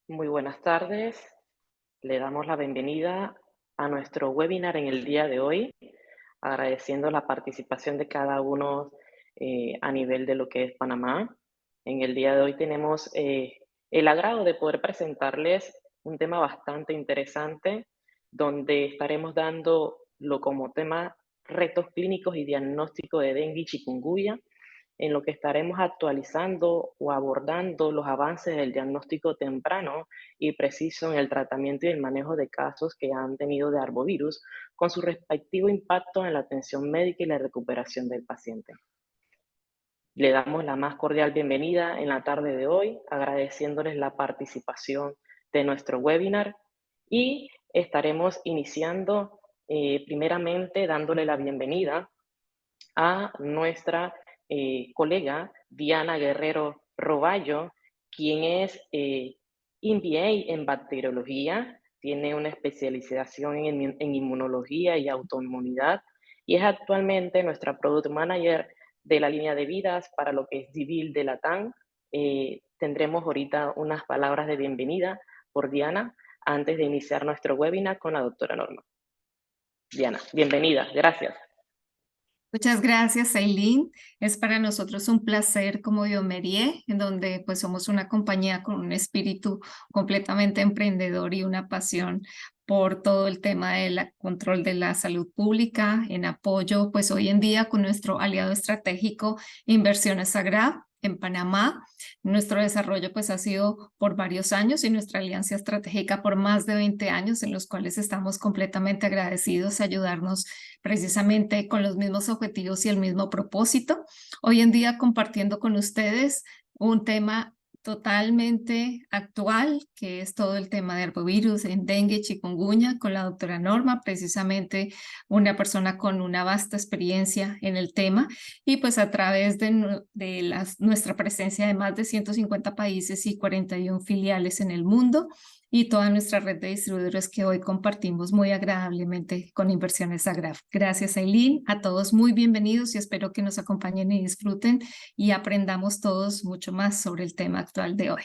Muy buenas tardes. Le damos la bienvenida a nuestro webinar en el día de hoy, agradeciendo la participación de cada uno a nivel de lo que es Panamá. En el día de hoy tenemos el agrado de poder presentarles un tema bastante interesante, donde estaremos dando lo como tema retos clínicos y diagnóstico de dengue y chikungunya, en lo que estaremos actualizando o abordando los avances del diagnóstico temprano y preciso en el tratamiento y el manejo de casos que han tenido de arbovirus, con su respectivo impacto en la atención médica y la recuperación del paciente. Le damos la más cordial bienvenida en la tarde de hoy, agradeciéndoles la participación de nuestro webinar y estaremos iniciando primeramente dándole la bienvenida a nuestra colega Diana Guerrero Roballo, quien es MBA en bacteriología, tiene una especialización en inmunología y autoinmunidad y es actualmente nuestra Product Manager de la línea de vidas para lo que es Civil de Latam. Tendremos ahorita unas palabras de bienvenida por Diana antes de iniciar nuestro webinar con la doctora Norma. Diana, bienvenida, gracias. Muchas gracias, Aileen. Es para nosotros un placer como Biomerie, en donde pues somos una compañía con un espíritu completamente emprendedor y una pasión por todo el tema del control de la salud pública, en apoyo pues hoy en día con nuestro aliado estratégico Inversiones Sagrada en Panamá. Nuestro desarrollo pues ha sido por varios años y nuestra alianza estratégica por más de 20 años, en los cuales estamos completamente agradecidos a ayudarnos precisamente con los mismos objetivos y el mismo propósito. Hoy en día compartiendo con ustedes un tema totalmente actual, que es todo el tema de arbovirus en dengue, chikungunya, con la doctora Norma, precisamente una persona con una vasta experiencia en el tema, y pues a través de nuestra presencia de más de 150 países y 41 filiales en el mundo, y toda nuestra red de distribuidores que hoy compartimos muy agradablemente con Inversiones Agraf. Gracias, Aileen. A todos muy bienvenidos y espero que nos acompañen y disfruten y aprendamos todos mucho más sobre el tema actual de hoy.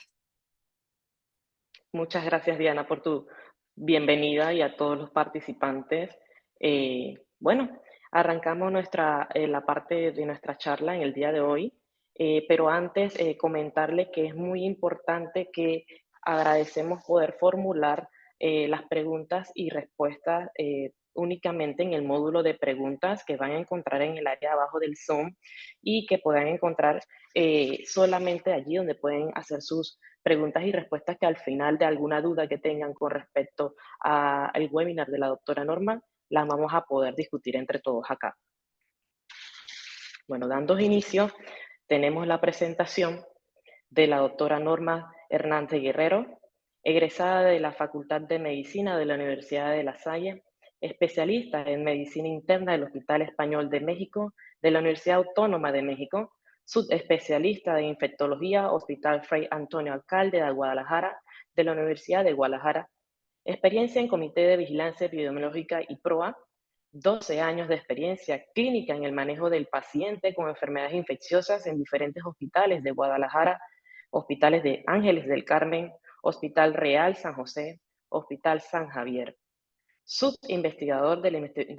Muchas gracias, Diana, por tu bienvenida y a todos los participantes. Bueno, arrancamos la parte de nuestra charla en el día de hoy, pero antes comentarle que es muy importante que agradecemos poder formular las preguntas y respuestas únicamente en el módulo de preguntas que van a encontrar en el área abajo del Zoom y que puedan encontrar solamente allí donde pueden hacer sus preguntas y respuestas, que al final de alguna duda que tengan con respecto al webinar de la doctora Norma, las vamos a poder discutir entre todos acá. Bueno, dando inicio, tenemos la presentación de la doctora Norma Hernández Guerrero, egresada de la Facultad de Medicina de la Universidad de La Salle, especialista en medicina interna del Hospital Español de México, de la Universidad Autónoma de México, subespecialista de infectología, Hospital Fray Antonio Alcalde de Guadalajara, de la Universidad de Guadalajara, experiencia en Comité de Vigilancia Epidemiológica y PROA, 12 años de experiencia clínica en el manejo del paciente con enfermedades infecciosas en diferentes hospitales de Guadalajara, hospitales de Ángeles del Carmen, Hospital Real San José, Hospital San Javier. Subinvestigador de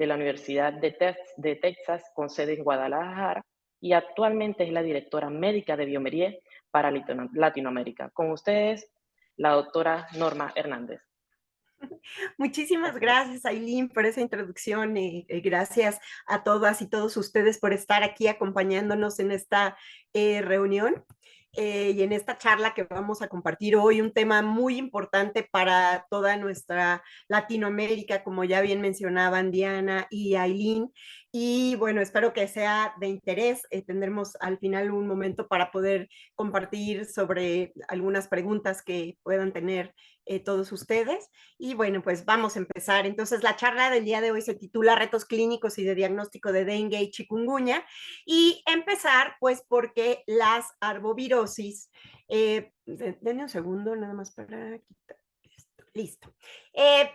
la Universidad de Texas con sede en Guadalajara y actualmente es la directora médica de Biomerie para Latinoamérica. Con ustedes, la doctora Norma Hernández. Muchísimas gracias, Aileen, por esa introducción. Gracias a todas y todos ustedes por estar aquí acompañándonos en esta reunión y en esta charla que vamos a compartir hoy, un tema muy importante para toda nuestra Latinoamérica, como ya bien mencionaban Diana y Aileen. Y bueno, espero que sea de interés. Tendremos al final un momento para poder compartir sobre algunas preguntas que puedan tener todos ustedes. Y bueno, pues vamos a empezar. Entonces, la charla del día de hoy se titula Retos clínicos y de diagnóstico de dengue y chikungunya. Y empezar, pues, porque las arbovirosis, denme un segundo nada más para quitar esto. Listo.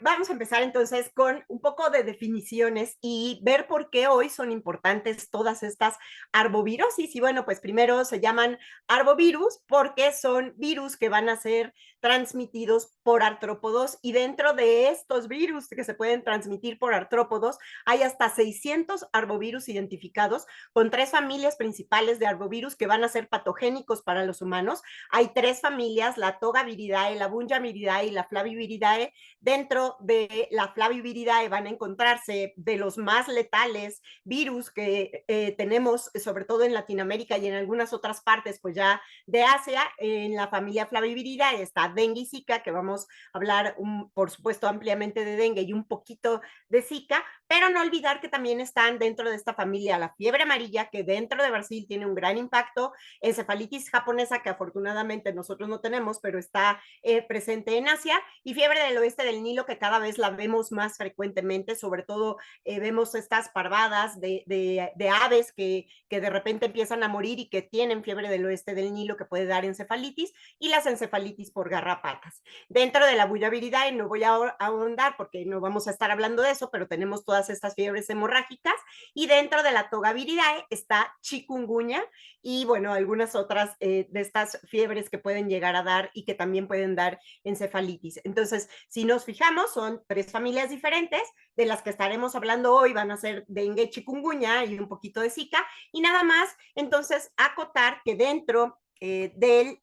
Vamos a empezar entonces con un poco de definiciones y ver por qué hoy son importantes todas estas arbovirosis. Y bueno, pues primero se llaman arbovirus porque son virus que van a ser transmitidos por artrópodos, y dentro de estos virus que se pueden transmitir por artrópodos hay hasta 600 arbovirus identificados, con 3 familias principales de arbovirus que van a ser patogénicos para los humanos. Hay 3 familias, la Togaviridae, la Bunjamiridae y la Flaviviridae. Dentro de la Flaviviridae van a encontrarse de los más letales virus que tenemos, sobre todo en Latinoamérica y en algunas otras partes, pues ya de Asia. En la familia Flaviviridae está dengue y zika, que vamos a hablar, por supuesto, ampliamente de dengue y un poquito de zika, pero no olvidar que también están dentro de esta familia la fiebre amarilla, que dentro de Brasil tiene un gran impacto, encefalitis japonesa, que afortunadamente nosotros no tenemos, pero está presente en Asia, y fiebre del oeste del Nilo, que cada vez la vemos más frecuentemente, sobre todo vemos estas parvadas de aves que de repente empiezan a morir y que tienen fiebre del oeste del Nilo, que puede dar encefalitis, y las encefalitis por garrapatas. Dentro de la Bunjamiridae no voy a ahondar porque no vamos a estar hablando de eso, pero tenemos todas estas fiebres hemorrágicas, y dentro de la Togaviridae está chikungunya y bueno, algunas otras de estas fiebres que pueden llegar a dar y que también pueden dar encefalitis. Entonces, si nos fijamos, son 3 familias diferentes, de las que estaremos hablando hoy van a ser dengue, chikungunya y un poquito de zika, y nada más, entonces, acotar que dentro del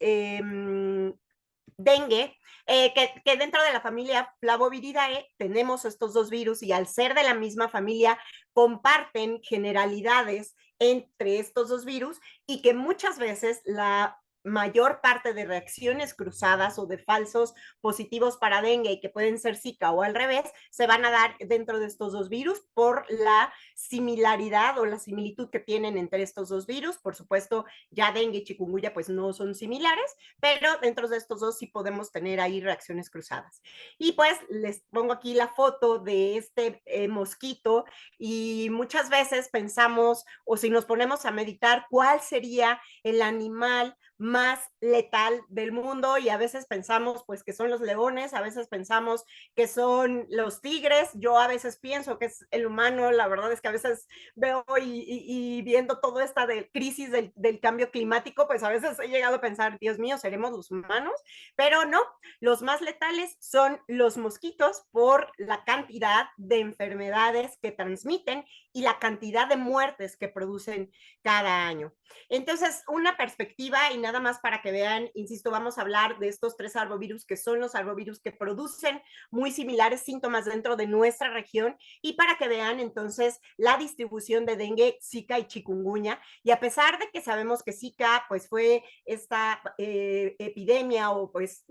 dengue, que dentro de la familia Flavoviridae tenemos estos 2 virus, y al ser de la misma familia comparten generalidades entre estos 2 virus, y que muchas veces la mayor parte de reacciones cruzadas o de falsos positivos para dengue, y que pueden ser zika o al revés, se van a dar dentro de estos 2 virus por la similaridad o la similitud que tienen entre estos 2 virus. Por supuesto, ya dengue y chikungunya pues no son similares, pero dentro de estos 2 sí podemos tener ahí reacciones cruzadas. Y pues les pongo aquí la foto de este mosquito, y muchas veces pensamos, o si nos ponemos a meditar, ¿cuál sería el animal más letal del mundo? Y a veces pensamos pues que son los leones, a veces pensamos que son los tigres, yo a veces pienso que es el humano. La verdad es que a veces veo y viendo toda esta crisis del cambio climático, pues a veces he llegado a pensar, Dios mío, ¿seremos los humanos? Pero no, los más letales son los mosquitos, por la cantidad de enfermedades que transmiten y la cantidad de muertes que producen cada año. Entonces, una perspectiva, y nada más para que vean, insisto, vamos a hablar de estos 3 arbovirus, que son los arbovirus que producen muy similares síntomas dentro de nuestra región, y para que vean entonces la distribución de dengue, zika y chikungunya. Y a pesar de que sabemos que zika pues fue esta epidemia, o pues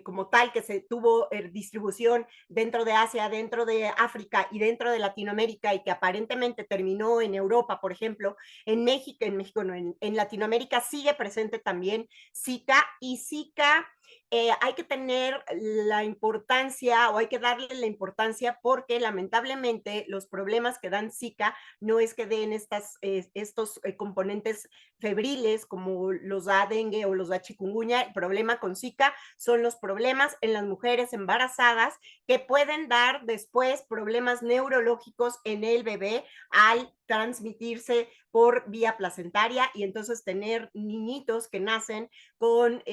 como tal, que se tuvo distribución dentro de Asia, dentro de África y dentro de Latinoamérica, y que aparentemente terminó en Europa, por ejemplo, en México no, en Latinoamérica sigue presente también Zika, y Zika hay que tener la importancia, o hay que darle la importancia, porque lamentablemente los problemas que dan Zika no es que den estos componentes febriles como los da dengue o los da chikungunya. El problema con Zika son los problemas en las mujeres embarazadas, que pueden dar después problemas neurológicos en el bebé al transmitirse por vía placentaria, y entonces tener niñitos que nacen con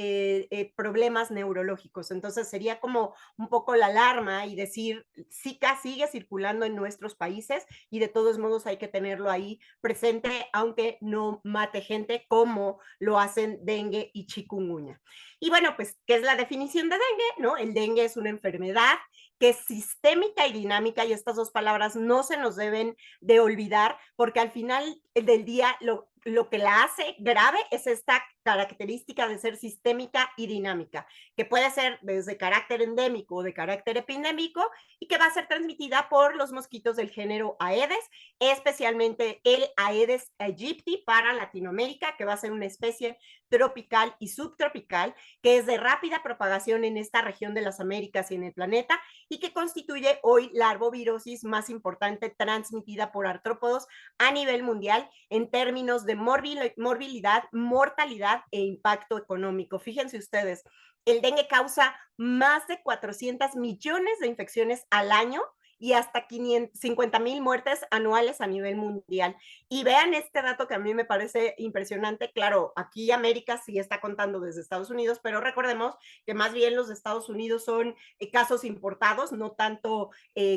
problemas neurológicos. Entonces sería como un poco la alarma y decir, Zika sigue circulando en nuestros países, y de todos modos hay que tenerlo ahí presente, aunque no mate gente como lo hacen dengue y chikungunya. Y bueno, pues, ¿qué es la definición de dengue? ¿No? El dengue es una enfermedad que es sistémica y dinámica, y estas 2 palabras no se nos deben de olvidar, porque al final del día lo que la hace grave es esta característica de ser sistémica y dinámica, que puede ser desde carácter endémico o de carácter epidémico, y que va a ser transmitida por los mosquitos del género Aedes, especialmente el Aedes aegypti para Latinoamérica, que va a ser una especie tropical y subtropical, que es de rápida propagación en esta región de las Américas y en el planeta, y que constituye hoy la arbovirosis más importante transmitida por artrópodos a nivel mundial en términos de morbilidad, mortalidad e impacto económico. Fíjense ustedes, el dengue causa más de 400 millones de infecciones al año y hasta 50,000 muertes anuales a nivel mundial. Y vean este dato que a mí me parece impresionante. Claro, aquí América sí está contando desde Estados Unidos, pero recordemos que más bien los de Estados Unidos son casos importados, no tanto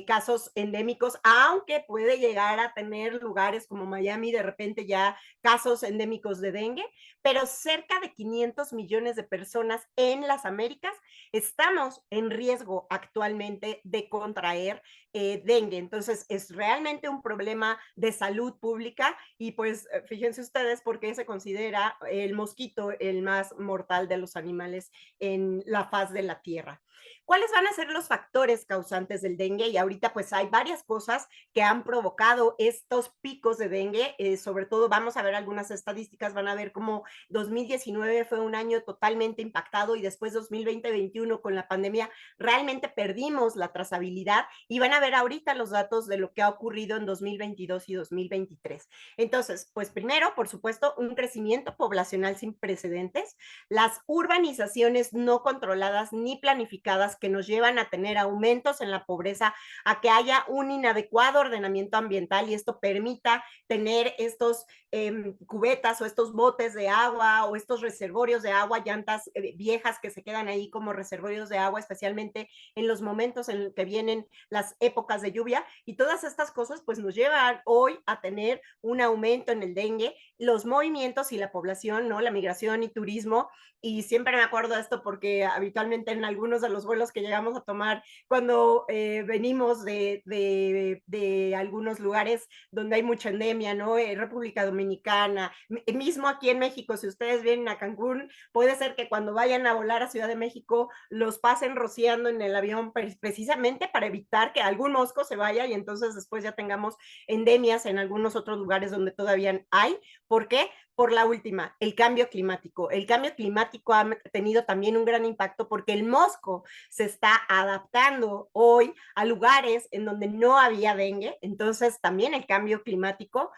casos endémicos, aunque puede llegar a tener lugares como Miami de repente ya casos endémicos de dengue, pero cerca de 500 millones de personas en las Américas estamos en riesgo actualmente de contraer dengue. Entonces, es realmente un problema de salud pública y pues fíjense ustedes por qué se considera el mosquito el más mortal de los animales en la faz de la Tierra. ¿Cuáles van a ser los factores causantes del dengue? Y ahorita pues hay varias cosas que han provocado estos picos de dengue, sobre todo vamos a ver algunas estadísticas, van a ver cómo 2019 fue un año totalmente impactado y después 2020-21 con la pandemia realmente perdimos la trazabilidad y van a ver ahorita los datos de lo que ha ocurrido en 2022 y 2023. Entonces, pues primero, por supuesto, un crecimiento poblacional sin precedentes, las urbanizaciones no controladas ni planificadas que nos llevan a tener aumentos en la pobreza, a que haya un inadecuado ordenamiento ambiental y esto permita tener estos cubetas o estos botes de agua o estos reservorios de agua, llantas viejas que se quedan ahí como reservorios de agua, especialmente en los momentos en que vienen las épocas de lluvia y todas estas cosas pues nos llevan hoy a tener un aumento en el dengue, los movimientos y la población, ¿no? La migración y turismo y siempre me acuerdo de esto porque habitualmente en algunos de los vuelos que llegamos a tomar cuando venimos de algunos lugares donde hay mucha endemia, ¿no? República Dominicana, mismo aquí en México, si ustedes vienen a Cancún, puede ser que cuando vayan a volar a Ciudad de México los pasen rociando en el avión precisamente para evitar que algún mosco se vaya y entonces después ya tengamos endemias en algunos otros lugares donde todavía hay. ¿Por qué? Por la última, el cambio climático. El cambio climático ha tenido también un gran impacto porque el mosco se está adaptando hoy a lugares en donde no había dengue. Entonces, también el cambio climático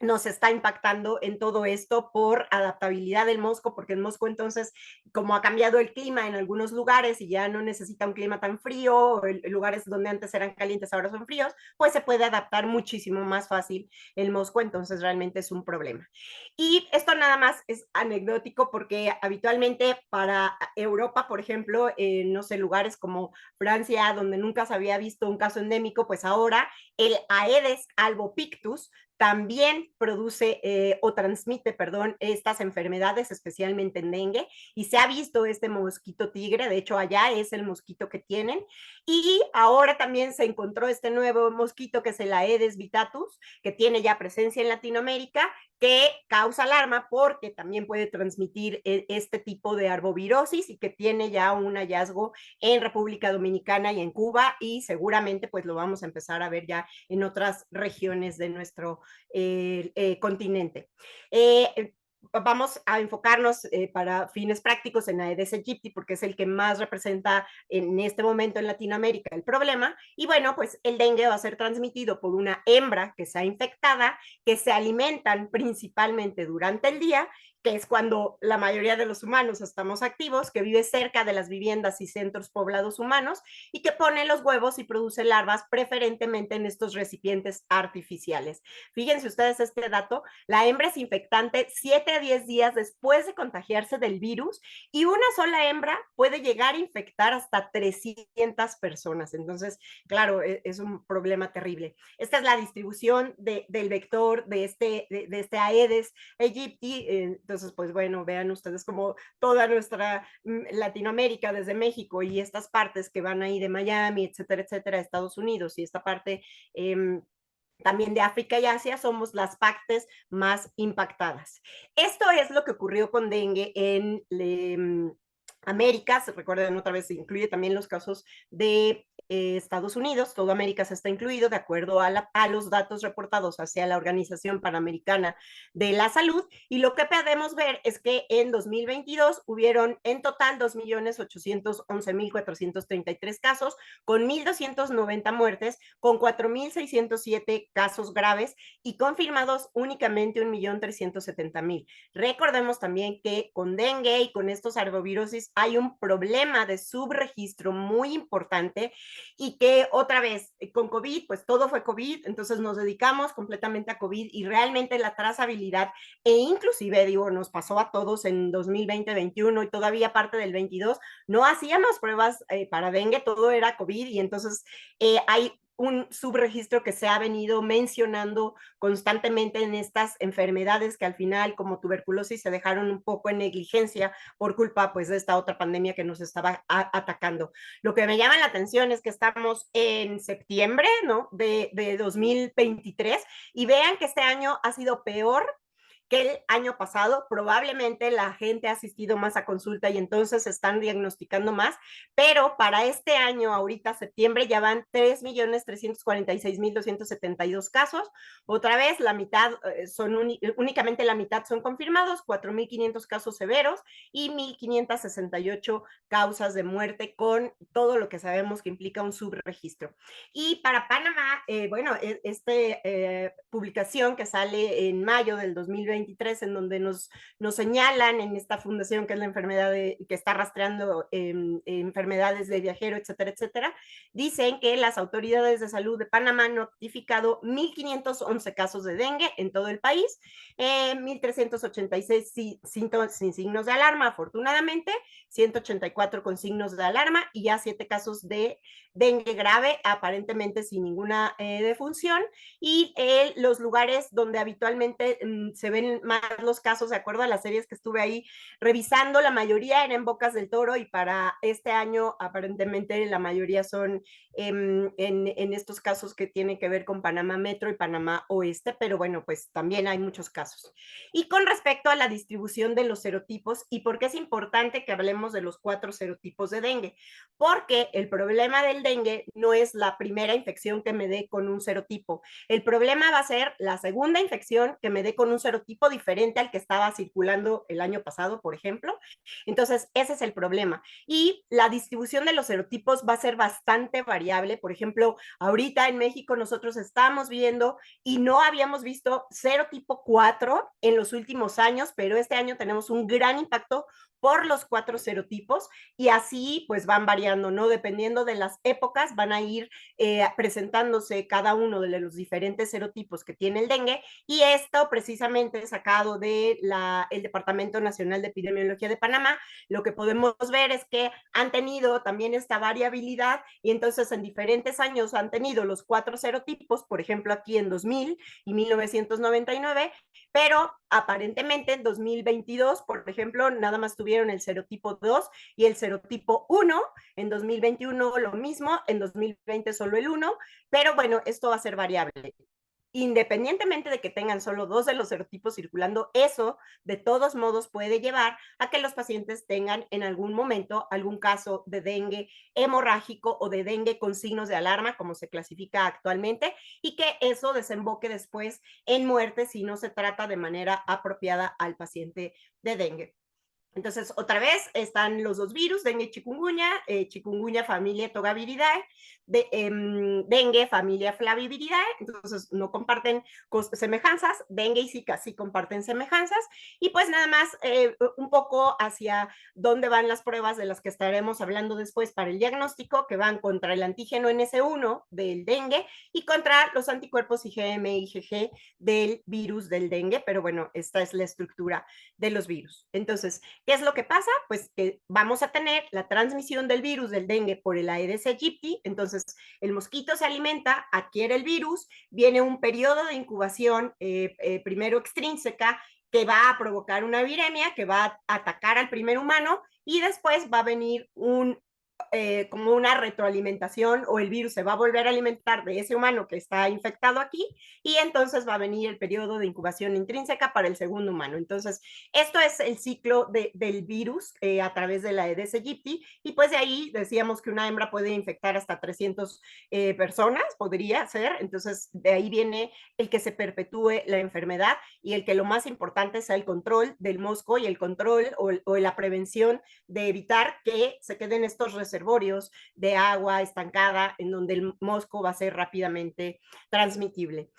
nos está impactando en todo esto por adaptabilidad del mosco, porque el mosco entonces, como ha cambiado el clima en algunos lugares y ya no necesita un clima tan frío, lugares donde antes eran calientes ahora son fríos, pues se puede adaptar muchísimo más fácil el mosco, entonces realmente es un problema. Y esto nada más es anecdótico porque habitualmente para Europa, por ejemplo, no sé, lugares como Francia, donde nunca se había visto un caso endémico, pues ahora el Aedes albopictus también produce o transmite, perdón, estas enfermedades, especialmente en dengue, y se ha visto este mosquito tigre, de hecho allá es el mosquito que tienen, y ahora también se encontró este nuevo mosquito que es el Aedes vitatus, que tiene ya presencia en Latinoamérica, que causa alarma porque también puede transmitir este tipo de arbovirosis y que tiene ya un hallazgo en República Dominicana y en Cuba y seguramente pues lo vamos a empezar a ver ya en otras regiones de nuestro continente. Vamos a enfocarnos para fines prácticos en Aedes aegypti porque es el que más representa en este momento en Latinoamérica el problema y bueno, pues el dengue va a ser transmitido por una hembra que sea infectada, que se alimentan principalmente durante el día, que es cuando la mayoría de los humanos estamos activos, que vive cerca de las viviendas y centros poblados humanos y que pone los huevos y produce larvas preferentemente en estos recipientes artificiales. Fíjense ustedes este dato, la hembra es infectante 7 a 10 días después de contagiarse del virus y una sola hembra puede llegar a infectar hasta 300 personas. Entonces, claro, es un problema terrible. Esta es la distribución del vector de este Aedes aegypti. Entonces, pues bueno, vean ustedes como toda nuestra Latinoamérica, desde México y estas partes que van ahí de Miami, etcétera, etcétera, Estados Unidos y esta parte también de África y Asia somos las partes más impactadas. Esto es lo que ocurrió con dengue en América, se recuerdan otra vez, se incluye también los casos de Estados Unidos, todo América se está incluido, de acuerdo a los datos reportados hacia la Organización Panamericana de la Salud, y lo que podemos ver es que en 2022 hubieron en total 2.811.433 casos, con 1.290 muertes, con 4.607 casos graves y confirmados únicamente 1.370.000. Recordemos también que con dengue y con estos arbovirosis hay un problema de subregistro muy importante, y que otra vez con COVID, pues todo fue COVID, entonces nos dedicamos completamente a COVID, y realmente la trazabilidad, e inclusive digo, nos pasó a todos en 2020-21 y todavía parte del 22, no hacíamos pruebas para dengue, todo era COVID, y entonces hay un subregistro que se ha venido mencionando constantemente en estas enfermedades que al final, como tuberculosis, se dejaron un poco en negligencia por culpa pues de esta otra pandemia que nos estaba atacando. Lo que me llama la atención es que estamos en septiembre, ¿no?, de 2023, y vean que este año ha sido peor que el año pasado. Probablemente la gente ha asistido más a consulta y entonces se están diagnosticando más, pero para este año, ahorita septiembre, ya van 3.346.272 casos. Otra vez, la mitad únicamente la mitad son confirmados, 4.500 casos severos y 1.568 causas de muerte, con todo lo que sabemos que implica un subregistro. Y para Panamá, bueno, publicación que sale en mayo del 2023, en donde nos señalan en esta fundación, que es la enfermedad que está rastreando enfermedades de viajero, etcétera, etcétera, dicen que las autoridades de salud de Panamá han notificado 1.511 casos de dengue en todo el país, 1.386 sin signos de alarma, afortunadamente, 184 con signos de alarma, y ya 7 casos de dengue grave, aparentemente sin ninguna defunción. Y los lugares donde habitualmente se ven más los casos, de acuerdo a las series que estuve ahí revisando, la mayoría eran en Bocas del Toro, y para este año aparentemente la mayoría son en estos casos que tienen que ver con Panamá Metro y Panamá Oeste, pero bueno, pues también hay muchos casos. Y con respecto a la distribución de los serotipos, y por qué es importante que hablemos de los 4 serotipos de dengue, porque el problema del dengue no es la primera infección que me dé con un serotipo. El problema va a ser la segunda infección que me dé con un serotipo diferente al que estaba circulando el año pasado, por ejemplo. Entonces, ese es el problema. Y la distribución de los serotipos va a ser bastante variable. Por ejemplo, ahorita en México nosotros estamos viendo, y no habíamos visto serotipo 4 en los últimos años, pero este año tenemos un gran impacto por los 4 serotipos, y así pues van variando, ¿no? Dependiendo de las épocas van a ir presentándose cada uno de los diferentes serotipos que tiene el dengue, y esto precisamente sacado de el Departamento Nacional de Epidemiología de Panamá. Lo que podemos ver es que han tenido también esta variabilidad, y entonces en diferentes años han tenido los 4 serotipos, por ejemplo aquí en 2000 y 1999, pero aparentemente en 2022, por ejemplo, nada más tuvieron el serotipo 2 y el serotipo 1, en 2021 lo mismo, en 2020 solo el 1, pero bueno, esto va a ser variable. Independientemente de que tengan solo 2 de los serotipos circulando, eso de todos modos puede llevar a que los pacientes tengan en algún momento algún caso de dengue hemorrágico o de dengue con signos de alarma, como se clasifica actualmente, y que eso desemboque después en muerte si no se trata de manera apropiada al paciente de dengue. Entonces, otra vez están los 2 virus, dengue y chikungunya familia Togaviridae, dengue familia Flaviviridae, entonces no comparten semejanzas, dengue y Zika sí comparten semejanzas, y pues nada más un poco hacia dónde van las pruebas de las que estaremos hablando después para el diagnóstico, que van contra el antígeno NS1 del dengue y contra los anticuerpos IgM y IgG del virus del dengue, pero bueno, esta es la estructura de los virus. Entonces, ¿qué es lo que pasa? Pues que vamos a tener la transmisión del virus del dengue por el Aedes aegypti. Entonces el mosquito se alimenta, adquiere el virus, viene un periodo de incubación primero extrínseca, que va a provocar una viremia, que va a atacar al primer humano, y después va a venir como una retroalimentación, o el virus se va a volver a alimentar de ese humano que está infectado aquí, y entonces va a venir el periodo de incubación intrínseca para el segundo humano. Entonces, esto es el ciclo del virus a través de la Aedes aegypti, y pues de ahí decíamos que una hembra puede infectar hasta 300 personas, podría ser. Entonces, de ahí viene el que se perpetúe la enfermedad, y el que lo más importante sea el control del mosco y el control o la prevención de evitar que se queden estos reservorios de agua estancada en donde el mosco va a ser rápidamente transmitible.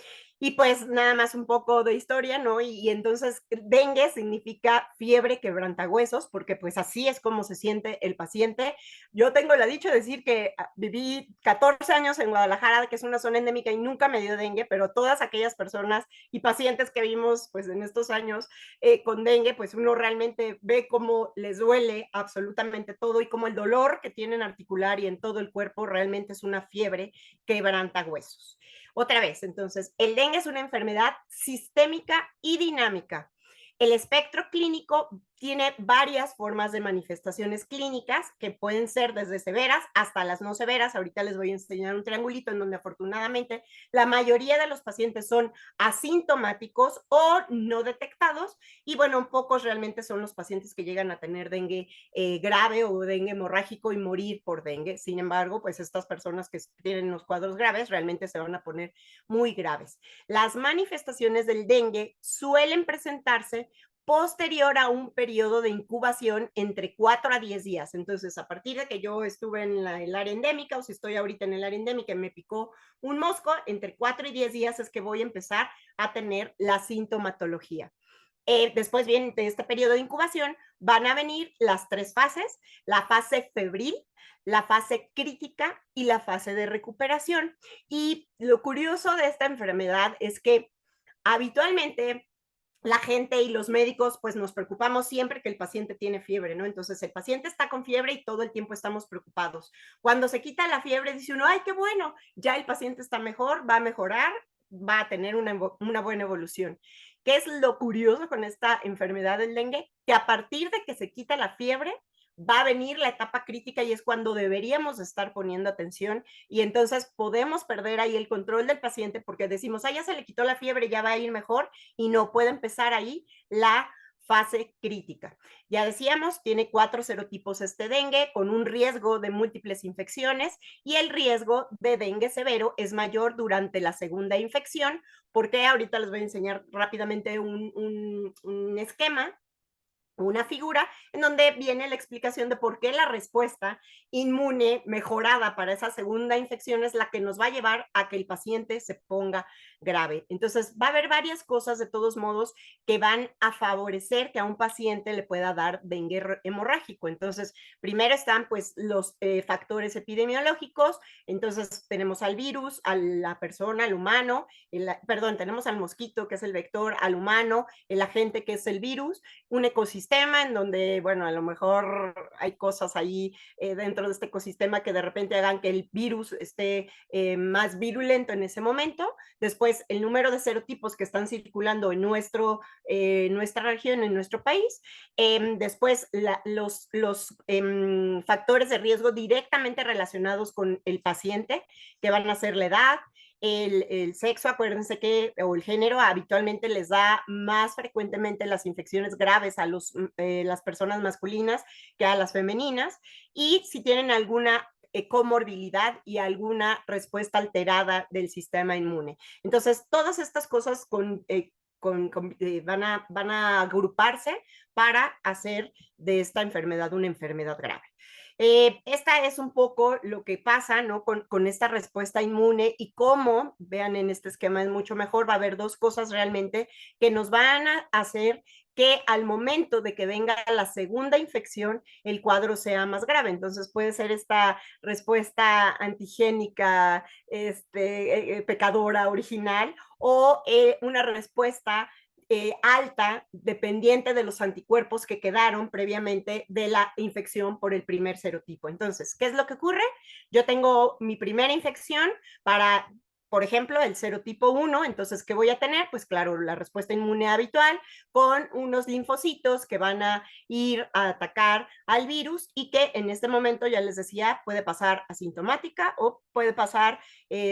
Y pues nada más un poco de historia, ¿no? Y entonces dengue significa fiebre quebrantahuesos, porque pues así es como se siente el paciente. Yo tengo la dicha de decir que viví 14 años en Guadalajara, que es una zona endémica, y nunca me dio dengue, pero todas aquellas personas y pacientes que vimos pues en estos años con dengue, pues uno realmente ve cómo les duele absolutamente todo, y cómo el dolor que tienen articular y en todo el cuerpo realmente es una fiebre quebrantahuesos. Otra vez, entonces, el dengue es una enfermedad sistémica y dinámica. El espectro clínico tiene varias formas de manifestaciones clínicas que pueden ser desde severas hasta las no severas. Ahorita les voy a enseñar un triangulito en donde afortunadamente la mayoría de los pacientes son asintomáticos o no detectados, y bueno, pocos realmente son los pacientes que llegan a tener dengue grave o dengue hemorrágico y morir por dengue. Sin embargo, pues estas personas que tienen los cuadros graves realmente se van a poner muy graves. Las manifestaciones del dengue suelen presentarse posterior a un periodo de incubación entre 4 a 10 días. Entonces, a partir de que yo estuve en el área endémica, o si estoy ahorita en el área endémica y me picó un mosco, entre 4 y 10 días es que voy a empezar a tener la sintomatología. Después bien de este periodo de incubación van a venir las 3 fases: la fase febril, la fase crítica y la fase de recuperación. Y lo curioso de esta enfermedad es que habitualmente la gente y los médicos pues nos preocupamos siempre que el paciente tiene fiebre, ¿no? Entonces el paciente está con fiebre y todo el tiempo estamos preocupados. Cuando se quita la fiebre dice uno, ay, qué bueno, ya el paciente está mejor, va a mejorar, va a tener una buena evolución. ¿Qué es lo curioso con esta enfermedad del dengue? Que a partir de que se quita la fiebre, va a venir la etapa crítica, y es cuando deberíamos estar poniendo atención, y entonces podemos perder ahí el control del paciente porque decimos, ah, ya se le quitó la fiebre, ya va a ir mejor, y no puede empezar ahí la fase crítica. Ya decíamos, tiene 4 serotipos este dengue, con un riesgo de múltiples infecciones, y el riesgo de dengue severo es mayor durante la segunda infección, porque ahorita les voy a enseñar rápidamente un esquema, una figura en donde viene la explicación de por qué la respuesta inmune mejorada para esa segunda infección es la que nos va a llevar a que el paciente se ponga grave. Entonces, va a haber varias cosas de todos modos que van a favorecer que a un paciente le pueda dar dengue hemorrágico. Entonces, primero están pues los factores epidemiológicos. Entonces, tenemos al virus, a la persona, al humano, tenemos al mosquito, que es el vector, al humano, el agente, que es el virus, un ecosistema en donde, bueno, a lo mejor hay cosas ahí dentro de este ecosistema que de repente hagan que el virus esté más virulento en ese momento. Después, el número de serotipos que están circulando en nuestra región, en nuestro país. Después, los factores de riesgo directamente relacionados con el paciente, que van a ser la edad, el sexo. Acuérdense que, o el género, habitualmente les da más frecuentemente las infecciones graves a las personas masculinas que a las femeninas, y si tienen alguna comorbilidad y alguna respuesta alterada del sistema inmune. Entonces, todas estas cosas van a agruparse para hacer de esta enfermedad una enfermedad grave. Esta es un poco lo que pasa, ¿no? Con esta respuesta inmune, y cómo, vean en este esquema es mucho mejor, va a haber 2 cosas realmente que nos van a hacer que al momento de que venga la segunda infección, el cuadro sea más grave. Entonces puede ser esta respuesta antigénica, pecadora original, o una respuesta alta, dependiente de los anticuerpos que quedaron previamente de la infección por el primer serotipo. Entonces, ¿qué es lo que ocurre? Yo tengo mi primera infección, para por ejemplo, el serotipo 1, entonces, ¿qué voy a tener? Pues claro, la respuesta inmune habitual con unos linfocitos que van a ir a atacar al virus y que en este momento, ya les decía, puede pasar asintomática o puede pasar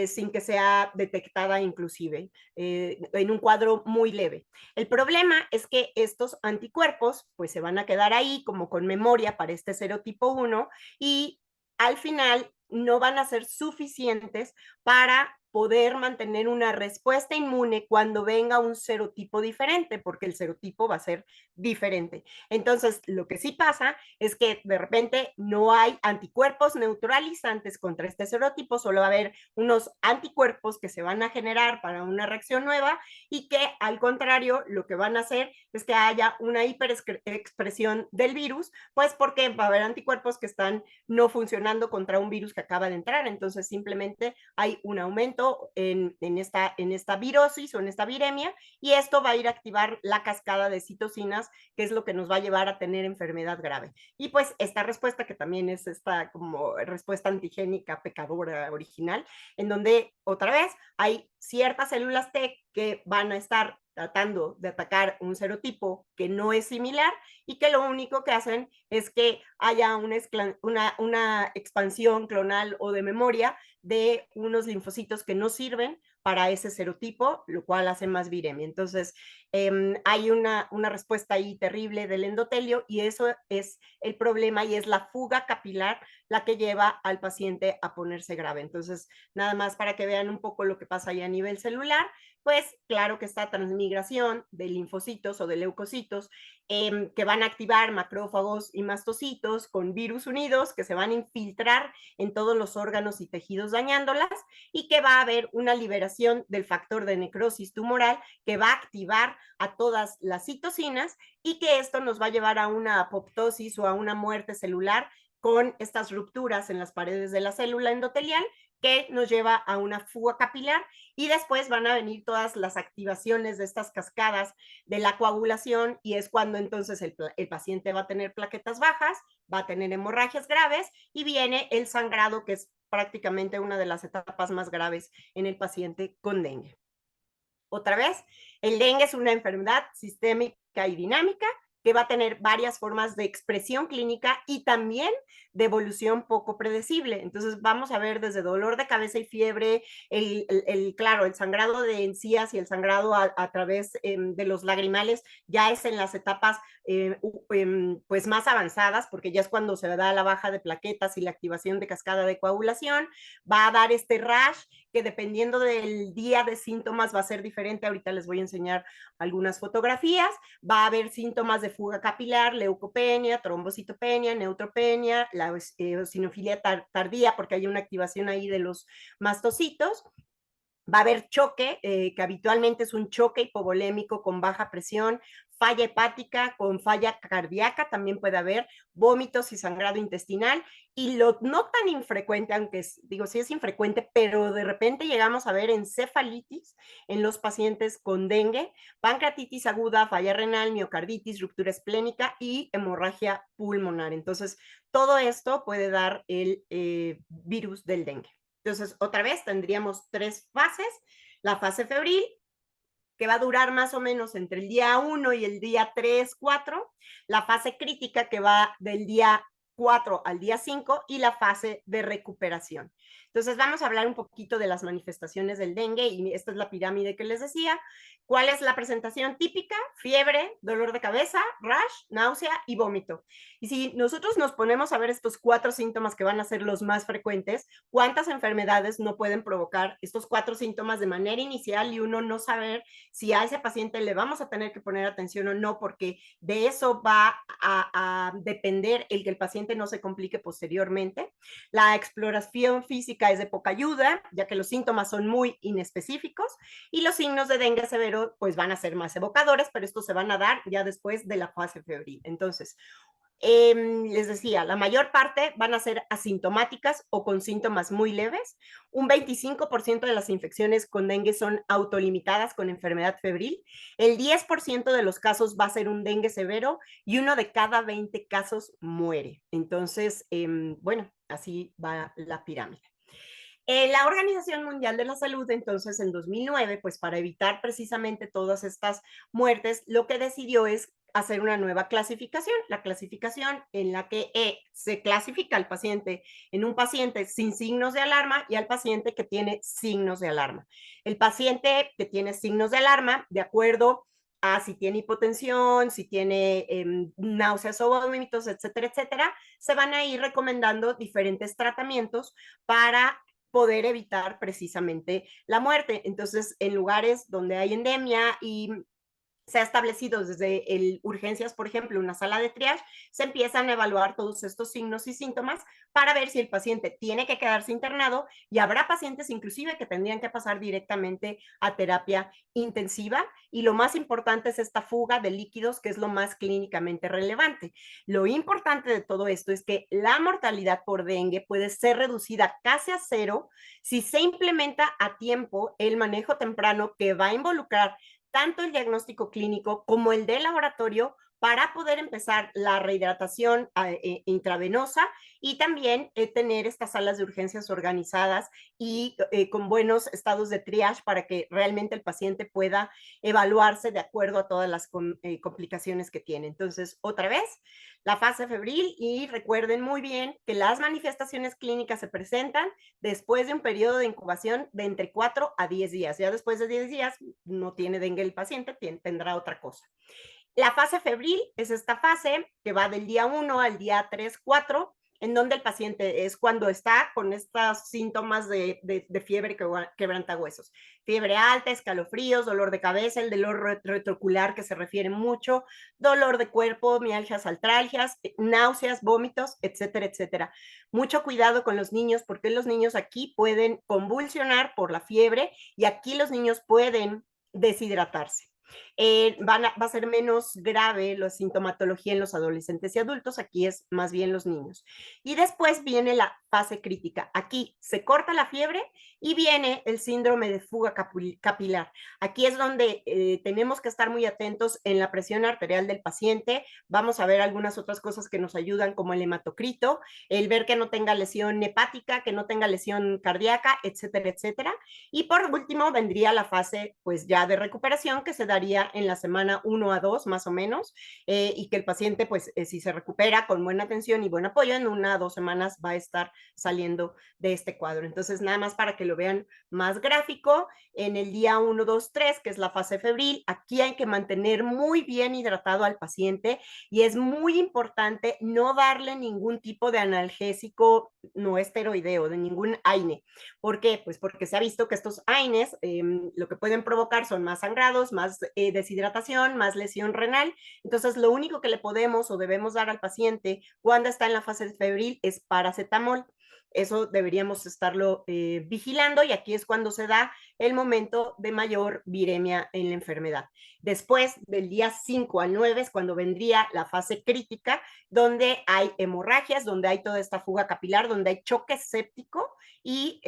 sin que sea detectada inclusive, en un cuadro muy leve. El problema es que estos anticuerpos pues se van a quedar ahí como con memoria para este serotipo 1 y al final no van a ser suficientes para poder mantener una respuesta inmune cuando venga un serotipo diferente, porque el serotipo va a ser diferente. Entonces, lo que sí pasa es que de repente no hay anticuerpos neutralizantes contra este serotipo, solo va a haber unos anticuerpos que se van a generar para una reacción nueva y que al contrario lo que van a hacer es que haya una hiperexpresión del virus, pues porque va a haber anticuerpos que están no funcionando contra un virus que acaba de entrar, entonces simplemente hay un aumento en esta virosis o en esta viremia y esto va a ir a activar la cascada de citocinas, que es lo que nos va a llevar a tener enfermedad grave. Y pues esta respuesta, que también es esta como respuesta antigénica pecadora original, en donde otra vez hay ciertas células T que van a estar tratando de atacar un serotipo que no es similar y que lo único que hacen es que haya una expansión clonal o de memoria de unos linfocitos que no sirven para ese serotipo, lo cual hace más viremia. Entonces, hay una respuesta ahí terrible del endotelio y eso es el problema y es la fuga capilar la que lleva al paciente a ponerse grave. Entonces, nada más para que vean un poco lo que pasa ahí a nivel celular, pues claro que esta transmigración de linfocitos o de leucocitos que van a activar macrófagos y mastocitos con virus unidos que se van a infiltrar en todos los órganos y tejidos dañándolas y que va a haber una liberación del factor de necrosis tumoral que va a activar a todas las citocinas y que esto nos va a llevar a una apoptosis o a una muerte celular con estas rupturas en las paredes de la célula endotelial que nos lleva a una fuga capilar y después van a venir todas las activaciones de estas cascadas de la coagulación y es cuando entonces el paciente va a tener plaquetas bajas, va a tener hemorragias graves y viene el sangrado, que es prácticamente una de las etapas más graves en el paciente con dengue. Otra vez, el dengue es una enfermedad sistémica y dinámica que va a tener varias formas de expresión clínica y también de evolución poco predecible. Entonces vamos a ver desde dolor de cabeza y fiebre, claro, el sangrado de encías y el sangrado a través de los lagrimales ya es en las etapas pues más avanzadas, porque ya es cuando se da la baja de plaquetas y la activación de cascada de coagulación, va a dar este rash que dependiendo del día de síntomas va a ser diferente. Ahorita les voy a enseñar algunas fotografías. Va a haber síntomas de fuga capilar, leucopenia, trombocitopenia, neutropenia, la eosinofilia tardía, porque hay una activación ahí de los mastocitos. Va a haber choque, que habitualmente es un choque hipovolémico con baja presión, falla hepática con falla cardíaca, también puede haber vómitos y sangrado intestinal, y lo no tan infrecuente, aunque digo, sí es infrecuente, pero de repente llegamos a ver encefalitis en los pacientes con dengue, pancreatitis aguda, falla renal, miocarditis, ruptura esplénica y hemorragia pulmonar. Entonces, todo esto puede dar el virus del dengue. Entonces, otra vez tendríamos 3 fases. La fase febril, que va a durar más o menos entre el día 1 y el día 3, 4. La fase crítica, que va del día 4 al día 5 y la fase de recuperación. Entonces vamos a hablar un poquito de las manifestaciones del dengue y esta es la pirámide que les decía. ¿Cuál es la presentación típica? Fiebre, dolor de cabeza, rash, náusea y vómito. Y si nosotros nos ponemos a ver estos 4 síntomas que van a ser los más frecuentes, ¿cuántas enfermedades no pueden provocar estos 4 síntomas de manera inicial y uno no saber si a ese paciente le vamos a tener que poner atención o no? Porque de eso va a depender el que el paciente no se complique posteriormente. La exploración física es de poca ayuda, ya que los síntomas son muy inespecíficos y los signos de dengue severo pues van a ser más evocadores, pero estos se van a dar ya después de la fase febril. Entonces, les decía, la mayor parte van a ser asintomáticas o con síntomas muy leves. Un 25% de las infecciones con dengue son autolimitadas con enfermedad febril. El 10% de los casos va a ser un dengue severo y 1 de cada 20 casos muere. Entonces, bueno, así va la pirámide. La Organización Mundial de la Salud, entonces, en 2009, pues para evitar precisamente todas estas muertes, lo que decidió es hacer una nueva clasificación, la clasificación en la que se clasifica al paciente en un paciente sin signos de alarma y al paciente que tiene signos de alarma. El paciente que tiene signos de alarma, de acuerdo a si tiene hipotensión, si tiene náuseas o vómitos, etcétera, etcétera, se van a ir recomendando diferentes tratamientos para poder evitar precisamente la muerte. Entonces, en lugares donde hay endemia y se ha establecido desde urgencias, por ejemplo, una sala de triage, se empiezan a evaluar todos estos signos y síntomas para ver si el paciente tiene que quedarse internado, y habrá pacientes inclusive que tendrían que pasar directamente a terapia intensiva, y lo más importante es esta fuga de líquidos, que es lo más clínicamente relevante. Lo importante de todo esto es que la mortalidad por dengue puede ser reducida casi a cero si se implementa a tiempo el manejo temprano, que va a involucrar tanto el diagnóstico clínico como el de laboratorio, para poder empezar la rehidratación intravenosa, y también tener estas salas de urgencias organizadas y con buenos estados de triage para que realmente el paciente pueda evaluarse de acuerdo a todas las complicaciones que tiene. Entonces, otra vez, la fase febril, y recuerden muy bien que las manifestaciones clínicas se presentan después de un periodo de incubación de entre 4 a 10 días. Ya después de 10 días no tiene dengue el paciente, tendrá otra cosa. La fase febril es esta fase que va del día 1 al día 3, 4, en donde el paciente es cuando está con estos síntomas de fiebre quebrantahuesos. Fiebre alta, escalofríos, dolor de cabeza, el dolor retrocular que se refiere mucho, dolor de cuerpo, mialgias, artralgias, náuseas, vómitos, etcétera, etcétera. Mucho cuidado con los niños, porque los niños aquí pueden convulsionar por la fiebre, y aquí los niños pueden deshidratarse. Va a ser menos grave la sintomatología en los adolescentes y adultos, aquí es más bien los niños. Y después viene la fase crítica. Aquí se corta la fiebre y viene el síndrome de fuga capilar. Aquí es donde tenemos que estar muy atentos en la presión arterial del paciente. Vamos a ver algunas otras cosas que nos ayudan, como el hematocrito, el ver que no tenga lesión hepática, que no tenga lesión cardíaca, etcétera, etcétera. Y por último vendría la fase pues ya de recuperación, que se daría en la semana 1 a 2 más o menos, y que el paciente pues si se recupera con buena atención y buen apoyo, en 1 a 2 semanas va a estar saliendo de este cuadro. Entonces, nada más para que lo vean más gráfico, en el día 1, 2, 3, que es la fase febril, aquí hay que mantener muy bien hidratado al paciente, y es muy importante no darle ningún tipo de analgésico no esteroideo, de ningún AINE. ¿Por qué? Pues porque se ha visto que estos AINES lo que pueden provocar son más sangrados, más deshidratación, más lesión renal. Entonces, lo único que le podemos o debemos dar al paciente cuando está en la fase febril es paracetamol. Eso deberíamos estarlo vigilando, y aquí es cuando se da el momento de mayor viremia en la enfermedad. Después del día 5 al 9 es cuando vendría la fase crítica, donde hay hemorragias, donde hay toda esta fuga capilar, donde hay choque séptico y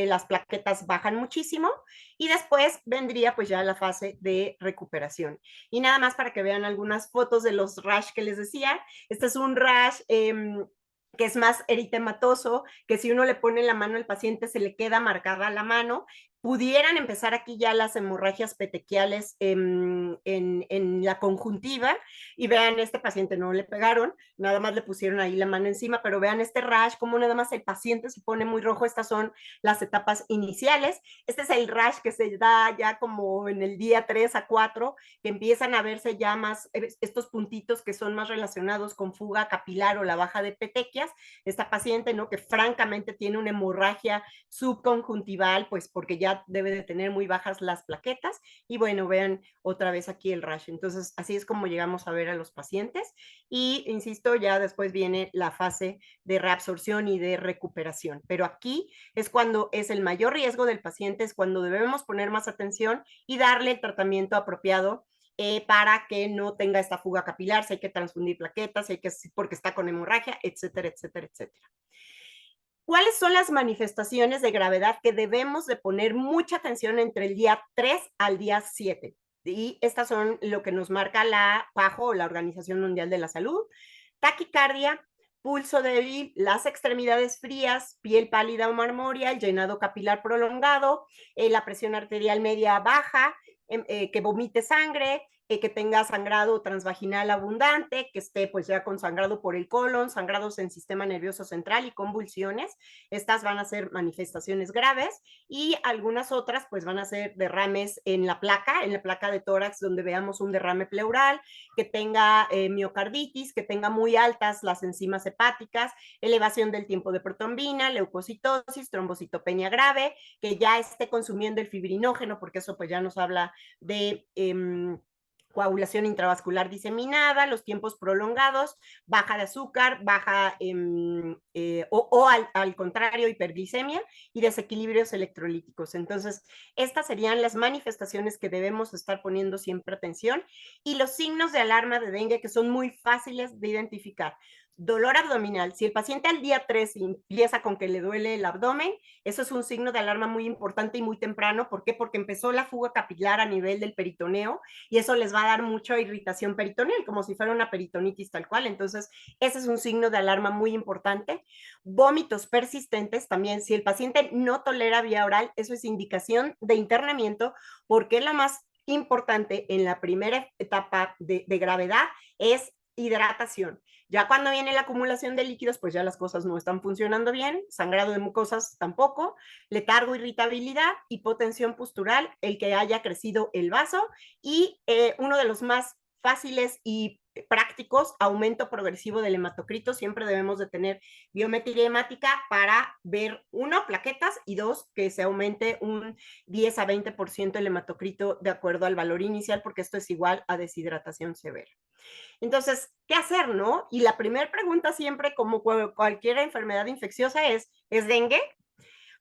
las plaquetas bajan muchísimo, y después vendría pues ya la fase de recuperación. Y nada más para que vean algunas fotos de los rash que les decía. Este es un rash que es más eritematoso, que si uno le pone la mano al paciente se le queda marcada la mano. Pudieran empezar aquí ya las hemorragias petequiales en la conjuntiva, y vean, este paciente no le pegaron, nada más le pusieron ahí la mano encima, pero vean este rash, como nada más el paciente se pone muy rojo. Estas son las etapas iniciales. Este es el rash que se da ya como en el día 3 a 4, que empiezan a verse ya más estos puntitos que son más relacionados con fuga capilar o la baja de petequias. Esta paciente, ¿no?, que francamente tiene una hemorragia subconjuntival, pues porque ya debe de tener muy bajas las plaquetas. Y bueno, vean otra vez aquí el rash. Entonces, así es como llegamos a ver a los pacientes. Y insisto, ya después viene la fase de reabsorción y de recuperación. Pero aquí es cuando es el mayor riesgo del paciente, es cuando debemos poner más atención y darle el tratamiento apropiado para que no tenga esta fuga capilar, si hay que transfundir plaquetas, si hay que, porque está con hemorragia, etcétera, etcétera, etcétera. ¿Cuáles son las manifestaciones de gravedad que debemos de poner mucha atención entre el día 3 al día 7? Y estas son lo que nos marca la PAHO, o la Organización Mundial de la Salud: taquicardia, pulso débil, las extremidades frías, piel pálida o marmórea, el llenado capilar prolongado, la presión arterial media baja, que vomite sangre, que tenga sangrado transvaginal abundante, que esté pues ya con sangrado por el colon, sangrados en sistema nervioso central y convulsiones. Estas van a ser manifestaciones graves, y algunas otras pues van a ser derrames en la placa de tórax, donde veamos un derrame pleural, que tenga miocarditis, que tenga muy altas las enzimas hepáticas, elevación del tiempo de protrombina, leucocitosis, trombocitopenia grave, que ya esté consumiendo el fibrinógeno, porque eso pues ya nos habla de coagulación intravascular diseminada, los tiempos prolongados, baja de azúcar, baja al contrario, hiperglicemia y desequilibrios electrolíticos. Entonces, estas serían las manifestaciones que debemos estar poniendo siempre atención, y los signos de alarma de dengue, que son muy fáciles de identificar. Dolor abdominal. Si el paciente al día 3 empieza con que le duele el abdomen, eso es un signo de alarma muy importante y muy temprano. ¿Por qué? Porque empezó la fuga capilar a nivel del peritoneo, y eso les va a dar mucha irritación peritoneal, como si fuera una peritonitis tal cual. Entonces, ese es un signo de alarma muy importante. Vómitos persistentes también. Si el paciente no tolera vía oral, eso es indicación de internamiento, porque lo más importante en la primera etapa de gravedad es hidratación. Ya cuando viene la acumulación de líquidos, pues ya las cosas no están funcionando bien, sangrado de mucosas tampoco, letargo, irritabilidad, hipotensión postural, el que haya crecido el vaso, y uno de los más fáciles y prácticos, aumento progresivo del hematocrito. Siempre debemos de tener biometría hemática para ver, uno, plaquetas, y dos, que se aumente un 10 a 20% el hematocrito de acuerdo al valor inicial, porque esto es igual a deshidratación severa. Entonces, ¿qué hacer, no? Y la primera pregunta siempre, como cualquier enfermedad infecciosa, ¿es dengue?